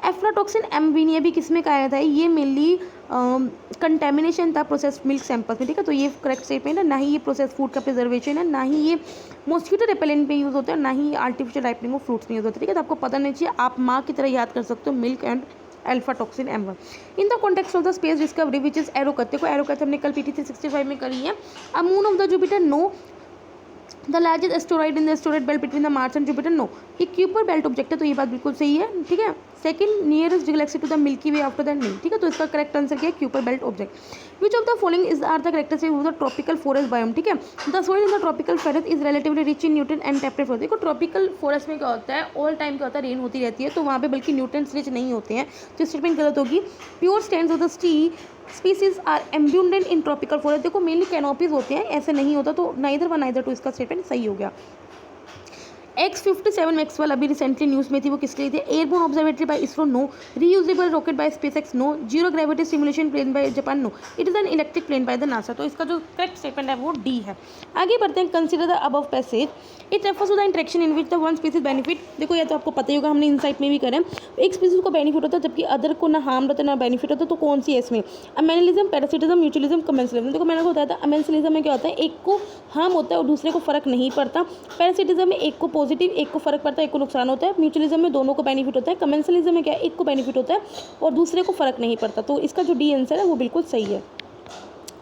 एफ्लाटॉक्सिन एमवीन ये भी किस में कहा था, ये मेनली कंटेमिनेशन था प्रोसेस्ड मिल्क सैंपल्स में। ठीक है, तो ये करेक्ट स्टेटमेंट है। ना ही ये प्रोसेस फूड का प्रिजर्वेशन है, ना ही ये मॉस्किटो रिपेलेंट पे यूज़ होता है, ना ही आर्टिफिशियल राइपनिंग ऑफ फ्रूट्स में यूज़ होता है। ठीक है, तो आपको पता नहीं चाहिए, आप माँ की तरह याद कर सकते हो milk and aflatoxin M1 in the context of the space discovery which is Arrokoth. देखो एरोकत हमने कल PT 365 में करी है। A moon of the Jupiter, no. The largest asteroid in the asteroid belt between the Mars and Jupiter, no. ये क्यूपर बेल्ट ऑब्जेक्ट है, तो ये बात बिल्कुल सही है। ठीक है, second nearest galaxy to the milky way after that, नहीं। ठीक है, तो इसका करेक्ट आंसर क्या है, Kuiper belt object. Which of the following is are the characteristic of the tropical forest biome. ठीक है, the soil in the tropical forest is relatively rich in nutrient and temperate forest. देखो ट्रॉपिकल फॉरेस्ट में क्या होता है, ऑल टाइम क्या होता है, रेन होती रहती है, तो वहाँ पे बल्कि न्यूट्रिएंट्स रिच नहीं होते हैं, तो स्टेटमेंट गलत होगी। Pure stands of the species are abundant in tropical forest, देखो मेनली कैनोपीज होते हैं, ऐसे नहीं होता, तो नाइदर वन नाइदर टू इसका स्टेटमेंट सही हो गया। X57 मैक्सवेल अभी रिसेंटली न्यूज़ में थी, वो किसके लिए थी, airborne observatory by ISRO, no. Reusable rocket by SpaceX, no. Zero gravity simulation plane by Japan, no. It is an electric plane by the NASA, तो इसका जो करेक्ट स्टेटमेंट है वो डी है। आगे बढ़ते हैं, consider the above passage, it refers to the interaction in which the one species benefit. देखो ये तो आपको पता ही होगा, हमने इनसाइट में भी करें, एक स्पीसीज को बेनिफिट होता है जबकि अदर को ना हार्म होता है ना बेनिफिट होता है, तो कौन सी है इसमें, अमेनिलिज्म, पैरासिटिज्म, म्यूचुअलिज्म, कमेंसलिज्म। देखो मैंने को बताया था अमेंसलिज्म में क्या होता है, एक को हार्म होता है और दूसरे को फर्क नहीं पड़ता। पैरासिटिज्म में एक को पॉजिटिव, एक को फर्क पड़ता है, एक को नुकसान होता है। म्यूचुअलिज्म में दोनों को बेनिफिट होता है। कमेंसलिज्म में क्या है, एक को बेनिफिट होता है और दूसरे को फर्क नहीं पड़ता, तो इसका जो डी आंसर है वो बिल्कुल सही है।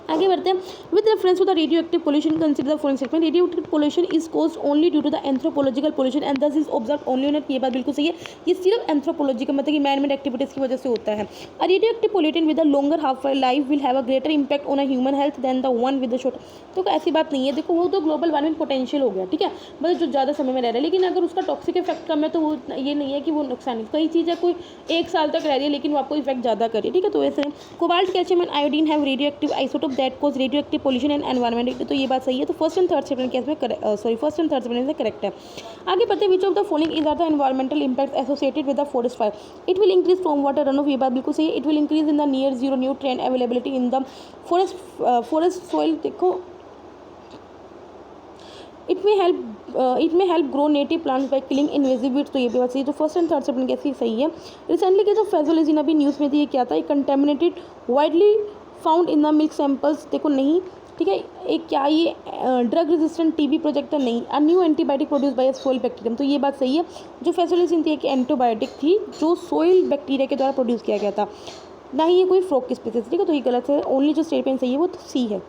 आगे बढ़ते हैं, with reference to the radio active pollution consider the following statement, radio active pollution is caused only due to the anthropological pollution and this is observe only on it, ये बात बिल्कुल सही है। ये सिर्फ एंथ्रोपोलॉजी का मतलब कि मैन मेड एक्टिविटीज की वजह से होता है। A radio active pollutant with a longer half life will have a greater impact on a human health than the one with the short. तो ऐसी बात नहीं है, देखो वो तो ग्लोबल वार्मिंग पोटेंशियल हो गया, ठीक है, मतलब जो ज़्यादा समय में रह रहा है, लेकिन अगर उसका टॉक्सिक इफेक्ट कम है तो वो ये नहीं है कि वो नुकसान, कई चीज़ें कोई 1 साल तक रह रही है लेकिन वो आपको इफेक्ट ज़्यादा करे, ठीक है। तो ऐसे cobalt, calcium and iodine have radio active isotope that cause radio active pollution and environment, तो ये बात सही है। तो first and third statement case में फर्स्ट एंड थर्ड स्टेटमेंट में करेक्ट है। आगे बढ़ते हैं, which of the following is are the environmental impact associated with the forest fire, it will increase from water run off, ये बात बिल्कुल सही है। It will increase in the near zero nutrient availability in the forest soil. देखो इट में help grow native plants by killing invasive weeds, तो ये भी बात सही है। तो फर्स्ट एंड थर्ड सेपमेंट कैसी सही है। रिसेंटली के जो फेजोलिजिन अभी न्यूज़ में थी, ये क्या था, एक contaminated widely found in the milk samples, देखो नहीं, ठीक है। एक क्या ये ड्रग रेजिस्टेंट टीबी प्रोजेक्ट है, नहीं। A new antibiotic produce by soil bacterium, तो ये बात सही है। जो फेजोलिजिन थी एक एंटीबायोटिक थी जो सोइल बैक्टीरिया के द्वारा प्रोड्यूस किया गया था, ना ही ये कोई फ्रॉग की स्पीसीज, ठीक है। तो ये गलत है, ओनली जो स्टेटमेंट सही है वो सी है।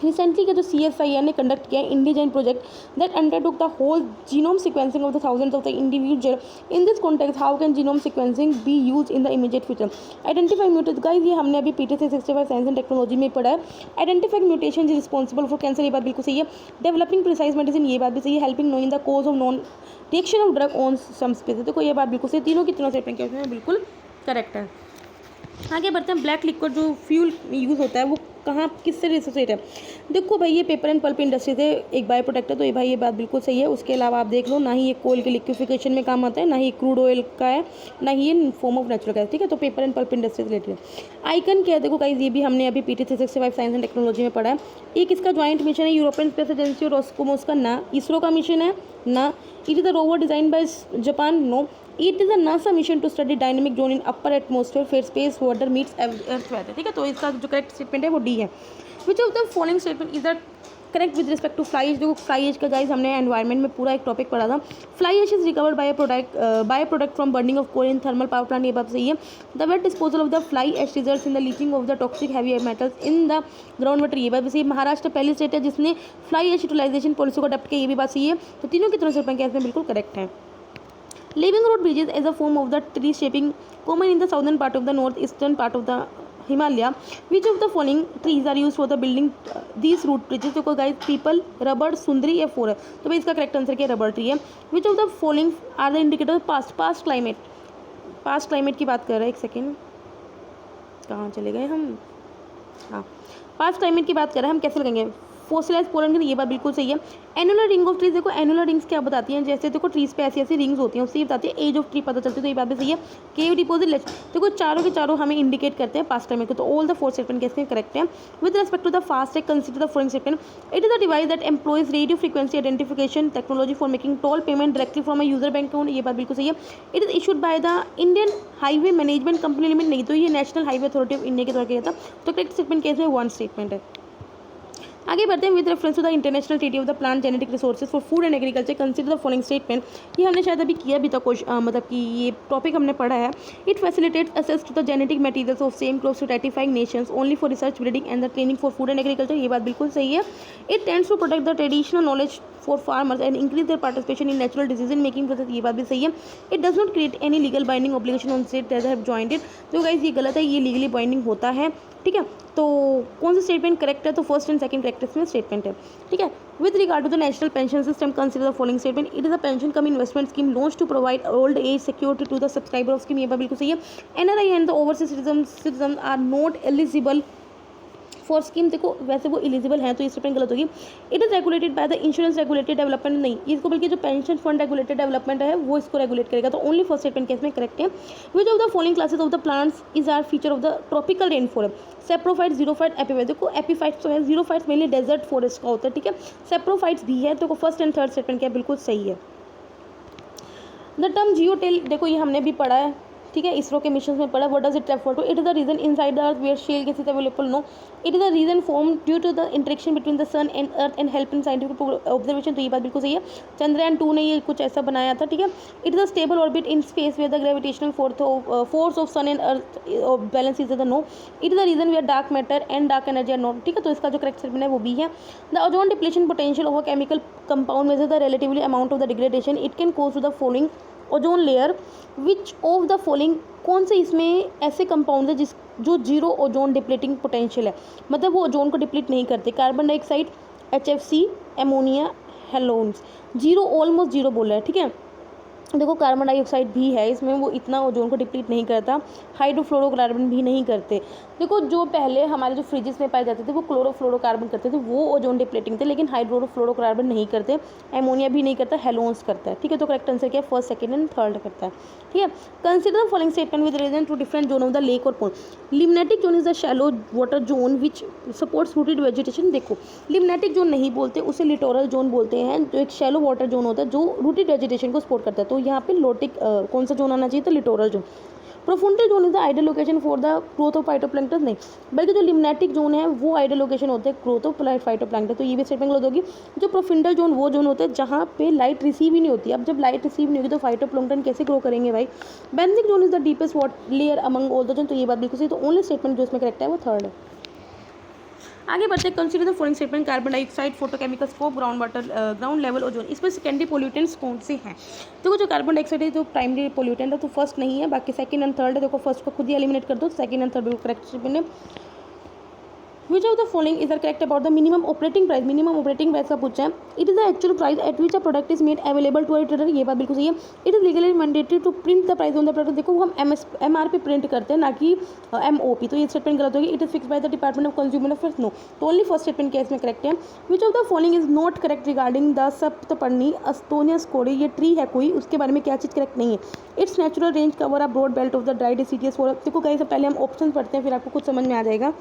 रिसेंटली का जो CSIR ने कंडक्ट किया है IndiGen project that undertook the whole genome sequencing of the thousands of the individual in this context, how can genome sequencing be use in the immediate future, identify mutation, guys ये हमने अभी PT 365 साइंस एंड टेक्नोलॉजी में पढ़ा है। Identify mutation is responsible for cancer, ये बात बिल्कुल सही है। डेवलपिंग प्रिसाइज मेडिसिन, ये बात भी सही है। Helping knowing the cause of non reaction of drug on some species, देखो ये बात बिल्कुल सही, तीनों की तीनों स्टेटमेंट क्या है बिल्कुल करेक्ट है। आगे बढ़ते हैं, ब्लैक लिक्विड जो फ्यूल यूज़ होता है वो कहाँ किससे एसोसिएट है। देखो भाई ये पेपर एंड पल्प इंडस्ट्री से एक बाय प्रोडक्ट है, तो ये भाई ये बात बिल्कुल सही है। उसके अलावा आप देख लो, ना ही ये कोल के लिक्विफिकेशन में काम आता है, ना ही क्रूड ऑयल का है, ना ही ये फॉर्म ऑफ नेचुरल गैस, ठीक है। तो पेपर एंड पल्प इंडस्ट्री से रिलेटेड आइकन क्या है, देखो गाइस ये भी हमने अभी PT 365 साइंस एंड टेक्नोलॉजी में पढ़ा है। एक इसका ज्वाइंट मिशन है यूरोपियन स्पेस एजेंसी और रॉसकोमोस का, ना। इसरो का मिशन है, ना। It is a rover design by Japan, no. It is a NASA mission to study dynamic zone in upper atmosphere fair space water meets earth weather, ठीक है। तो इसका जो करेक्ट स्टेटमेंट है वो डी है। Which of the following statement is the correct with respect to fly ash, देखो फ्लाई एश का गाइस हमने एनवायरमेंट में पूरा एक टॉपिक पढ़ा था। Fly ash is recovered by product from burning of coal in thermal power plant, ये बात सही है। The wet disposal of the fly ash results in the leaching of the toxic heavy metals in the ground water, ये बात भी सही है। महाराष्ट्र पहली स्टेट है जिसने फ्लाई एश यूटिलाइजेशन पॉलिसी को अडॉप्ट किया, ये भी बात सही है। तो तीनों की तरह स्टेटमेंट क्या इसमें बिल्कुल करेक्ट है। Living root bridges as a form of the tree shaping common in the southern part of the northeastern part of the Himalaya. Which of the following trees are used for the building these root bridges? देखो guys पीपल, रबड़, सुंदरी या फोर है, तो भाई इसका करेक्ट आंसर क्या रबड़ ट्री है। Which of the following are the indicators past climate की बात कर रहे हैं, एक सेकेंड कहाँ चले गए हम, हाँ पास्ट क्लाइमेट की बात कर रहे हैं हम, कैसे लगेंगे फोसिलाइज पोलन, ये बात बिल्कुल सही है। एनुलर रिंग ऑफ ट्रीज, देखो एनुलर रिंग्स क्या बताती हैं, जैसे देखो ट्रीज पे ऐसी ऐसी रिंग्स होती हैं, उससे ये बताती है एज ऑफ ट्री पता चलती है, तो ये बात भी सही है। केव डिपोजिट लेच, देखो चारों के चारों हमें इंडिकेट करते हैं पास्ट टाइम को, तो ऑल द फोर स्टेटमेंट कैसे करेक्ट है। With respect to the fast track consider the following statement, it is the device that employs radio frequency identification technology for making toll payment directly from a user bank account, ये बात बिल्कुल सही है। It is issued by the Indian highway management company limited, नहीं तो ये national highway authority of India के द्वारा किया था, तो करेक्ट स्टेटमेंट केस में वन स्टेटमेंट है। आगे बढ़ते हैं, with reference to the international treaty of the plant genetic resources for food and agriculture consider the following statement, ये हमने शायद अभी किया भी था मतलब कि ये टॉपिक हमने पढ़ा है। It facilitates access to the genetic materials of same crops to ratifying nations only for research breeding and the training for food and agriculture, ये बात बिल्कुल सही है। It tends to protect the traditional knowledge for farmers and increase their participation in natural decision making process, ये बात भी सही है। It does not create any legal binding obligation on state that have joined it, तो गाइस ये गलत है, ये लीगली बाइंडिंग होता है, ठीक है। तो कौन सा स्टेटमेंट करेक्ट है, तो फर्स्ट एंड सेकंड करेक्ट इसमें स्टेटमेंट है, ठीक है। With regard to the national pension system consider the following statement, it is a pension cum investment scheme launch to provide old age security to the subscriber of scheme, ये बात बिल्कुल सही है। NRI and the overseas citizen are not eligible for scheme, देखो वैसे वो एलिजिबल हैं, तो ये स्टेटमेंट गलत होगी। It is regulated by the insurance regulated development, नहीं इसको बल्कि जो पेंशन फंड रेगुलेटेड डेवलपमेंट है वो इसको रेगुलेट करेगा, तो ओनली फर्स्ट स्टेटमेंट केस में करेक्ट है। Which of the following classes of the plants is are feature of the tropical rain forest, saprophyte, xerophyte, epiphyte, देखो एपिफाइट्स तो है, जीरोफाइट्स मेनली डेजर्ट फॉरेस्ट का होता है, ठीक है। सेप्रोफाइट्स भी है, तो फर्स्ट एंड थर्ड स्टेटमेंट क्या बिल्कुल सही है। द टर्म जियोटेल, देखो ये हमने भी पढ़ा है, ठीक है, इसरो के मिशन में पढ़ा। What does it refer to, it is the region inside the earth where shale gas is available, no. It is the region form due to the interaction between the sun and earth and help in scientific observation, तो ये बात बिल्कुल सही है। चंद्रयान 2 ने ये कुछ ऐसा बनाया था, ठीक है। It is the stable orbit in space where the gravitational force of sun and earth balance is the no. It is the region where dark matter and dark energy are not, ठीक है। तो इसका जो करेक्ट स्टेटमेंट है वो भी है। The ozone depletion potential of a chemical compound measure the relatively amount of the degradation it can cause to the following ozone layer, which of the following, कौन से इसमें ऐसे कंपाउंड है जो जीरो ओजोन डिप्लीटिंग पोटेंशियल है, मतलब वो ओजोन को डिप्लीट नहीं करते। Carbon dioxide, HFC, ammonia, halons, zero almost zero बोला है, ठीक है। देखो कार्बन डाइऑक्साइड भी है इसमें, वो इतना ओजोन को डिप्लीट नहीं करता, हाइड्रोफ्लोरोकार्बन भी नहीं करते। देखो जो पहले हमारे जो फ्रिजेस में पाए जाते थे वो क्लोरोफ्लोरोकार्बन करते थे, वो ओजोन डिप्लीटिंग थे, लेकिन हाइड्रोफ्लोरोकार्बन नहीं करते, एमोनिया भी नहीं करता, हेलोन्स करता है। ठीक है, तो करेक्ट आंसर क्या है, फर्स्ट, सेकंड एंड थर्ड करता है। ठीक है, consider the following statement with reason to different zone of the lake और pond. Limnetic zone is the shallow water zone which supports rooted vegetation. देखो लिम्नेटिक जोन नहीं बोलते, उसे लिटोरल जोन बोलते हैं, जो एक शैलो वाटर जोन होता है जो रूटेड वेजिटेशन को सपोर्ट करता है। तो यहाँ पे लोटिक कौन सा जोन आना चाहिए, तो littoral zone. Profundal zone is the ideal location for the growth of phytoplankton, नहीं बल्कि जो लिम्नेटिक जोन है वो आइडियल लोकेशन होता है ग्रोथ ऑफ फाइटोप्लैंक्टन। तो ये भी स्टेटमेंट गलत होगी। जो प्रोफुंडल जोन वो जोन होता है जहाँ पे लाइट रिसीव ही नहीं होती। अब जब लाइट रिसीव नहीं होगी तो फाइटोप्लैंक्टन कैसे ग्रो करेंगे भाई। Benthic zone is the deepest water layer among all the zone. तो ये बात बिल्कुल सही, तो ओनली स्टेटमेंट जो इसमें करेक्ट है वो थर्ड है। आगे बढ़ते हैं, consider the following statement, carbon dioxide, photochemical scope, ground water, ground level ozone, इसमें सेकेंडरी पोल्यूटेंट्स कौन से हैं। देखो जो कार्बन डाइऑक्साइड है जो प्राइमरी पोल्यूटेंट है तो फर्स्ट नहीं है, बाकी सेकंड एंड थर्ड है। देखो फर्स्ट को खुद ही एलिमिनेट कर दो, सेकंड एंड थर्ड बिल्कुल करेक्ट स्टेटमेंट है। Which of the following is correct about the minimum operating price. Minimum operating price का पूछा है, it is the actual price at which a product is made available to a trader. ये बात बिल्कुल सही है। It is legally mandatory to print the price on the product. देखो हम MRP प्रिंट करते हैं ना कि MOP, तो ये स्टेटमेंट गलत होगी। It is fix by the department of consumer affairs, no. तो ओनली फर्स्ट स्टेटमेंट केस में करेक्ट है। Which of the following is not correct regarding the Saptaparni अस्तोनियस कोड़ी। ये ट्री है कोई, उसके बारे में क्या चीज़ करेक्ट नहीं है। Its natural range cover a broad belt of the dry deciduous forest. देखो कहीं से पहले हम ऑप्शन पढ़ते हैं फिर आपको कुछ समझ में आ जाएगा,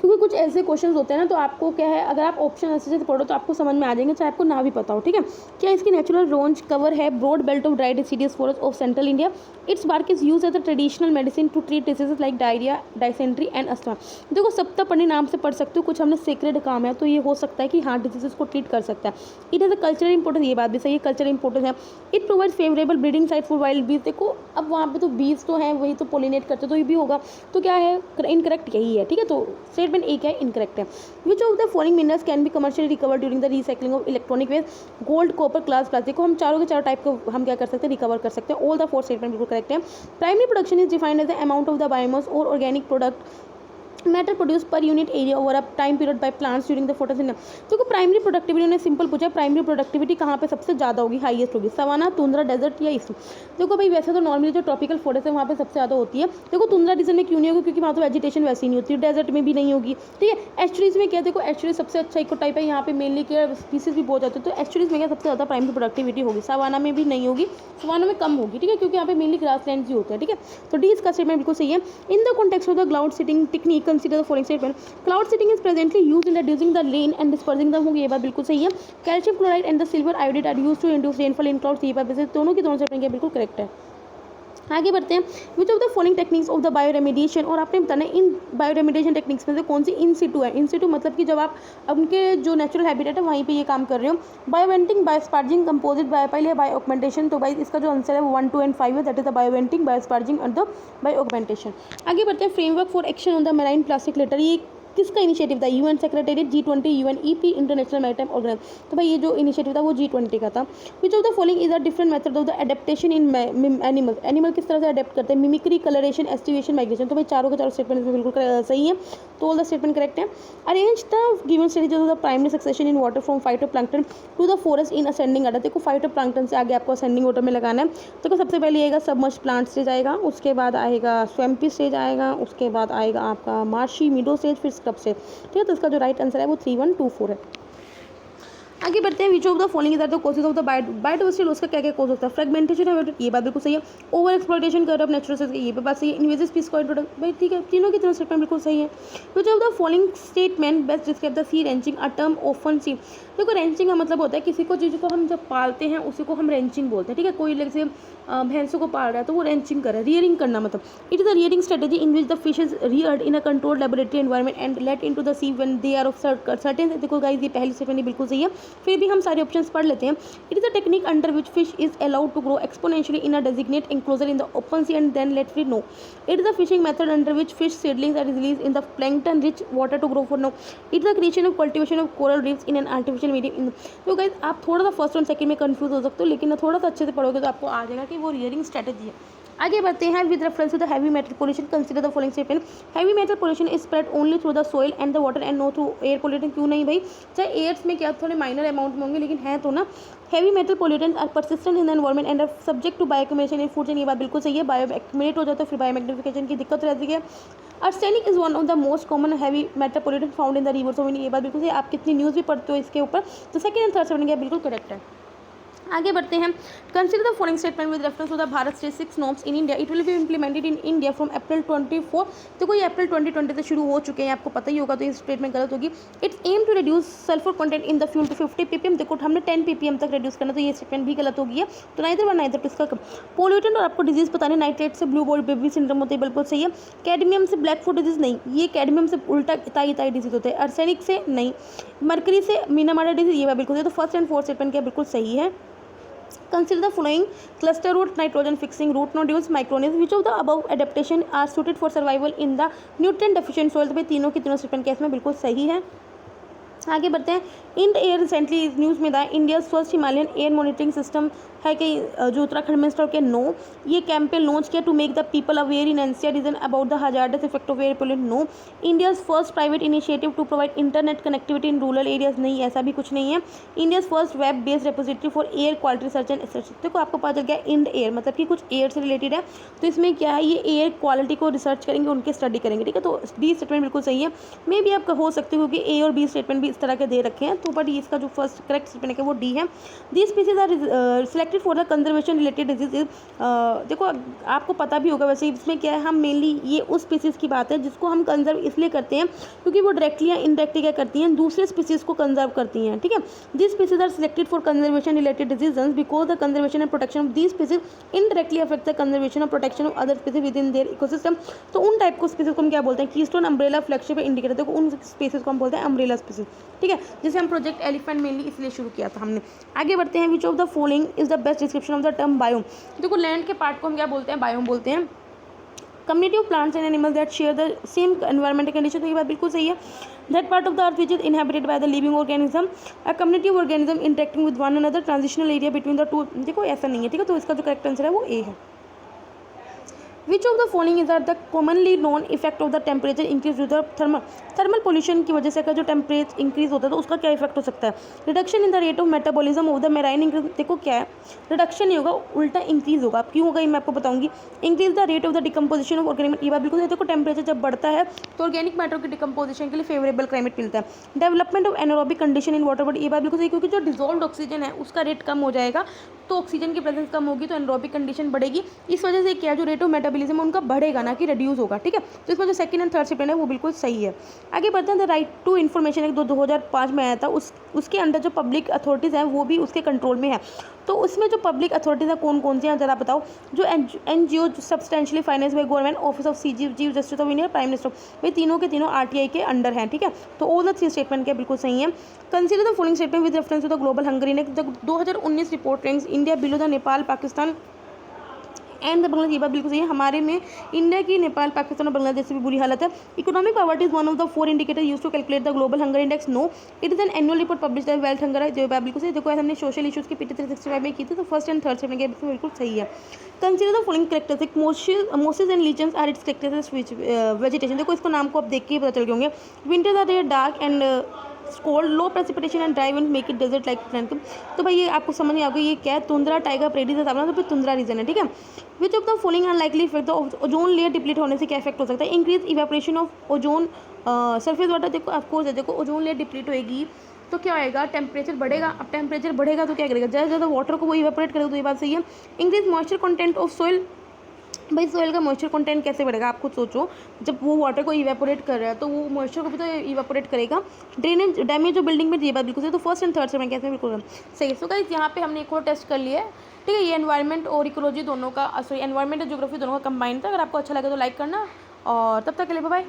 क्योंकि कुछ ऐसे क्वेश्चंस होते हैं ना तो आपको क्या है, अगर आप ऑप्शन ऐसे से पढ़ो तो आपको समझ में आ जाएंगे चाहे आपको ना भी पता हो। ठीक है, क्या इसकी नेचुरल रेंज कवर है broad belt of dry deciduous forest of central India. Its bark is use as a traditional medicine to treat diseases like diarrhoea, dysentery and asthma. देखो सप्तपर्णी नाम से पढ़ सकते हो, कुछ हमने सेक्रेड काम है तो ये हो सकता है कि हार्ट डिजीजेस को ट्रीट कर सकता है। It is a cultural importance, ये बात भी सही है, कल्चरल इंपोर्टेंस है। It provide favourable breeding site for wild बीज। देखो अब वहाँ पे तो बीज तो हैं, वही तो पोलिनेट करते, तो ये भी होगा। तो क्या है, इनकरेक्ट यही है। ठीक है, तो स्टेटमेंट एक है इनकरेक्ट है। Which of the following minerals can be commercially recover during the recycling of electronic waste. Gold, copper, glass, plastic को हम चारों के चारों टाइप को हम क्या कर सकते हैं, रिकवर कर सकते हैं। ऑल द फोर स्टेटमेंट बिल्कुल करेक्ट है। Primary production is defined as the amount of the biomass और organic product matter produce per unit area over a time period by plants during the photosynthesis. तो प्राइमरी प्रोडक्टिविटी ने सिंपल पूछा, प्राइमरी प्रोडक्टिविटी कहाँ पे सबसे ज़्यादा होगी, हाईएस्ट होगी, सवाना, तुंद्रा, डेजर्ट या ईस्ट। देखो भाई वैसे तो नॉर्मली जो ट्रॉपिकल फॉरेस्ट है वहाँ पे सबसे ज़्यादा होती है। देखो तुंद्रा रीजन में क्यों नहीं होगी, क्योंकि वहाँ तो वेजिटेशन वैसी नहीं होती, डेजर्ट में भी नहीं होगी। ठीक है, एस्चुरीज में क्या, देखो एस्चुरीज सबसे अच्छा इको टाइप है, यहाँ पे मेनली क्या स्पीसीज भी बहुत जाते हैं, तो एस्चुरीज में क्या सबसे ज़्यादा प्राइमरी प्रोडक्टिविटी होगी। सवाना में भी नहीं होगी, सवाना में कम होगी। ठीक है, क्योंकि यहाँ पे मेनली ग्रास लैंड ही होते हैं। ठीक है, तो डी इसका स्टेटमेंट बिल्कुल सही है। In the context of the cloud seeding technique consider the following statement. Cloud seeding is presently used in reducing the rain and dispersing the fog. ये बात बिल्कुल सही है। Calcium chloride and the silver iodide are used to induce rainfall in clouds. ये बात दोनों की दोनों स्टेटमेंट बिल्कुल करेक्ट है। आगे बढ़ते हैं, which of the following techniques of the bio remediation, और आपने बताना इन बायो रेमिडिएशन टेक्निक्स में से कौन सी इन सिटू है। इन सिटू मतलब कि जब आप उनके जो नेचुरल हैबिटेट है वहीं पे ये काम कर रहे हो। बायोवेंटिंग, बायोस्पार्जिंग, कंपोजिट बायोपाइल या बायो ऑगमेंटेशन। तो भाई इसका जो आंसर है वो 1, 2 एंड 5 है, that is the bioventing, biosparging and the bio augmentation. आगे बढ़ते हैं, framework for action on the marine plastic litter. ये किसका इनिशिएटिव था, UN secretariat, G20, UNEP, international maritime organization. तो भाई ये जो इनिशिएटिव था वो G20 का था। विच of the following is a different method of the adaptation in animals. Animal किस तरह से अडेप्ट करते हैं, मिमिक्री, कलरेशन, एस्टिवेशन, माइग्रेशन। तो भाई चारों के चारों स्टेटमेंट इसमें बिल्कुल सही है, तो ऑल द स्टेटमेंट करेक्ट है। Arrange the given stages of the primary succession in water from phytoplankton to the forest in ascending order. देखो फाइटोप्लैंक्टन से आगे आपको असेंडिंग ऑर्डर में लगाना है। देखो सबसे पहले आएगा सबमर्ज प्लांट स्टेज आएगा, उसके बाद आएगा स्वैम्पी स्टेज आएगा, उसके बाद आएगा आपका मार्शी मीडो स्टेज, फिर स्क्रब स्टेज। ठीक है, तो इसका जो राइट आंसर है वो 3, 1, 2, 4 है। आगे बढ़ते हैं, which of the following is are the causes of the biodiversity loss का क्या क्या कॉज होता है। फ्रेगमेंटेशन है, ये बात बिल्कुल सही है। ओवर एक्सप्लॉयटेशन कर ऑफ नेचुरल रिसोर्स, ये बात सही है। इन्वेजिव स्पीसीज को इंट्रोडक्ट, भाई ठीक है, तीनों की तीनों स्टेटमेंट बिल्कुल सही है। Which of the following statement best describe the sea ranching, a term often sea. देखो रेंचिंग का मतलब होता है किसी को चीज़ को हम जब पालते हैं उसी को हम रेंचिंग बोलते हैं। ठीक है, कोई जैसे भैंसों को पाल रहा है तो वो रेंचिंग कर रहा है, रियरिंग करना मतलब। It is a rearing strategy in which the fish is reared in a controlled laboratory environment and let into the sea when they are of certain. देखो गाइस ये पहली स्टेटमेंट बिल्कुल सही है, फिर भी हम सारे ऑप्शंस पढ़ लेते हैं। It is a technique under which fish is allowed to grow exponentially in a designate enclosure in the open sea and then let free. No, it is a fishing method under which fish seedlings are release in the plankton rich water to grow for. No, it is the creation of cultivation of coral reefs in an artificial medium. तो गाइस आप थोड़ा सा फर्स्ट और सेकंड में कंफ्यूज हो सकते हो, लेकिन थोड़ा सा अच्छे से पढ़ोगे तो आपको आ जाएगा कि वो रियरिंग स्ट्रेटेजी है। आगे बढ़ते हैं with reference to the heavy metal pollution consider the following statement. Heavy metal pollution is spread only through the soil and the water and no through air pollution. क्यों नहीं भाई, चाहे एयर्स में क्या थोड़े माइनर अमाउंट में होंगे लेकिन है तो ना। Heavy metal pollutants are persistent in the environment and are subject to bioaccumulation in food. ये बात बिल्कुल सही है, बायो एक्यूमुलेट हो जाता है फिर बायोमैग्निफिकेशन की दिक्कत रहती है। Arsenic is one of the most common heavy metal pollutant found in the reverse of India. ये बात बिल्कुल सही है, आप कितनी न्यूज़ भी पढ़ते हो इसके ऊपर, तो सेकंड एंड थर्ड सेवन बिल्कुल करेक्ट है। आगे बढ़ते हैं। Consider the following statement with reference to the Bharat state 6 norms in India. It will be implemented in India from April 24। देखो ये अप्रैल 2020 से शुरू हो चुके हैं, आपको पता ही होगा, तो ये स्टेटमेंट गलत होगी। It's aim to reduce sulphur content in the fuel to 50 ppm। देखो हमने 10 ppm तक रिड्यूस करना, तो ये स्टेटमेंट भी गलत हो गई है। तो नाइदर वन नाइदर टू इसका पोल्यूटेंट। और आपको डिजीज पता नहीं, नाइट्रेट से ब्लू बॉडी बेबी सिंड्रोम होता है, बिल्कुल सही है। कैडमियम से ब्लैक फुट डिजीज नहीं, ये कैडमियम से उल्टा इताई इताई डिजीज होते हैं। आर्सेनिक से नहीं, मरकरी से मीनामारा डिजीज, ये बात बिल्कुल सही। तो फर्स्ट एंड फोर्थ स्टेटमेंट क्या बिल्कुल सही है। Consider the following cluster root, nitrogen fixing, root nodules, micronids. Which of the above adaptation are suited for survival in the nutrient deficient soil? तो भाई तीनों की तीनों स्टेटमेंट केस में बिल्कुल सही है। आगे बढ़ते हैं। इंड एयर रिसेंटली न्यूज़ में था India first Himalayan air monitoring system है कि जो उत्तराखंड में इंस्टॉल किया। नो, ये कैंपेन लॉन्च किया to make the people aware in NCR region about the hazardous effect of air pollution. No, India's first private initiative to provide internet connectivity in rural areas. नहीं, ऐसा भी कुछ नहीं है। India's first web based repository for air quality research and research. देखो आपको पता चल गया इंड एयर मतलब कि कुछ एयर से रिलेटेड है, तो इसमें क्या है, ये एयर क्वालिटी को रिसर्च करेंगे, उनके स्टडी करेंगे, ठीक है। तो डी स्टेटमेंट बिल्कुल सही है। मे भी आप हो सकते हो कि ए और बी स्टेटमेंट भी इस तरह के दे रखे हैं, तो बट इसका जो फर्स्ट करेक्ट स्टेटमेंट है वो डी है। The species are selected for the conservation related disease. देखो आपको पता भी होगा वैसे इसमें क्या है, हम मेनली ये उस स्पीसीज की बात है जिसको हम कंजर्व इसलिए करते हैं क्योंकि वो डायरेक्टली या इनडायरेक्टली क्या करती हैं, दूसरे स्पीसीज को कंजर्व करती हैं, ठीक है। This species are selected for conservation related decisions because the conservation and protection of these species indirectly affect the conservation और protection of other species within their ecosystem. तो उन टाइप को स्पीसीज को हम क्या बोलते हैं, कीस्टोन, अम्ब्रेला, फ्लैगशिप, इंडिकेटर। देखो उन स्पीसीज को हम बोलते हैं अम्ब्रेला स्पीसीज, ठीक है। जैसे हम प्रोजेक्ट एलिफेंट मेनली इसलिए शुरू किया था हमने। आगे बढ़ते हैं। Which of the following is the best description of the term biome. देखो लैंड के पार्ट को हम क्या बोलते हैं, बायोम बोलते हैं। Community of plants and animals that share the same environmental condition. तो ये बात बिल्कुल सही है। That part of the earth which is inhabited by the living organism, a community of organism interacting with one another, transitional area between the two. देखो ऐसा नहीं है, ठीक है। तो इसका जो करेक्ट आंसर है वो ए है। Which of the following is are the commonly known effect of the temperature increase with the thermal pollution की वजह से अगर जो टेम्परेचर इंक्रीज होता है तो उसका क्या इफेक्ट हो सकता है, reduction in the rate of metabolism of the marine increase. देखो क्या है, रिडक्शन नहीं होगा उल्टा इंक्रीज होगा। क्यों होगा ये मैं आपको बताऊंगी। Increase the rate of the decomposition of organic, ये बात बिल्कुल है। देखो टेम्परेचर जब बढ़ता है तो ऑर्गेनिक मैटर की डिकम्पोजिशन के लिए फेवरेबल क्लाइमेट मिलता है। Development of anaerobic condition in water body, ये बात बिल्कुल सही, क्योंकि जो डिजोल्व ऑक्सीजन है उसका रेट कम हो जाएगा, तो ऑक्सीजन की प्रेजेंस कम होगी तो एनारोबिक कंडीशन बढ़ेगी। इस वजह से क्या जो रेट ऑफ मेटाबॉलिज्म उनका बढ़ेगा ना कि रिड्यूस होगा, ठीक है। तो इसमें जो सेकंड एंड थर्ड स्टेटमेंट है वो बिल्कुल सही है। आगे बढ़ते हैं। द राइट टू इन्फॉर्मेशन एक 2005 में आया था, उसके अंडर जो पब्लिक अथॉरिटीज़ हैं वो भी उसके कंट्रोल में है। तो उसमें जो पब्लिक अथॉरिटीज़ हैं कौन कौन सी हैं ज़रा बताओ। जो NGO substantially finance by government, office of chief justice of India, prime minister, भाई तीनों के तीनों RTI के अंडर हैं, ठीक है। तो ऑल द थ्री स्टेटमेंट क्या बिल्कुल सही है। Consider the following statement with reference to the global hunger index. 2019 report ranks India below the Nepal, Pakistan and the Bangladesh. ये बात बिल्कुल सही है। हमारे में इंडिया की नेपाल, पाकिस्तान और बांग्लादेश से भी बुरी हालत है। Economic poverty is one of the 4 indicator use to calculate the global hunger index. No, it is an annual report publish the wealth hunger है, जो बात बिल्कुल सही। देखो हमने सोशल इशूज़ की PT 365 में की थी, तो फर्स्ट एंड थर्ड सेवन के बिल्कुल सही है। Consider the following characteristic. Mosses and lichens are its characteristic vegetation. देखो इसको नाम को आप देख के ही पता चल गए होंगे। Winters are dark and cold, low precipitation and dry wind make it desert like plant. तो भाई ये आपको समझ नहीं आएगा ये क्या है, तुंद्रा टाइगर प्रेडी था ना, तो फिर तुंद्रा रीजन है, ठीक है। Which of the following unlikely effect ozone layer deplete होने से क्या इफेक्ट हो सकता है, increase evaporation of ozone surface water. देखो ऑफकोर्स है, देखो ओजोन लेयर डिप्लीट होएगी तो क्या होएगा, टेम्परेचर बढ़ेगा। अब टेम्परेचर बढ़ेगा तो क्या करेगा, ज़्यादा ज़्यादा वाटर को वो इवेपोरेट करेगा, तो ये बात सही है। Increase moisture content of soil, भाई सोइल का मॉइस्चर कंटेंट कैसे बढ़ेगा, आप खुद सोचो। जब वो वाटर को इवेपोरेट कर रहा है तो वो मॉइस्चर को भी तो इवेपोरेट करेगा। ड्रेनेज डैमेज जो बिल्डिंग में, ये बात बिल्कुल सही। तो फर्स्ट एंड थर्ड से मैं कैसे बिल्कुल सही है। सो गाइस यहाँ पे हमने एक और टेस्ट कर लिया है, ठीक है। ये एनवायरनमेंट और इकोलॉजी दोनों का, सॉरी एनवायरनमेंट और ज्योग्राफी दोनों का कंबाइन था। अगर आपको अच्छा लगे तो लाइक करना, और तब तक के लिए बाय बाय।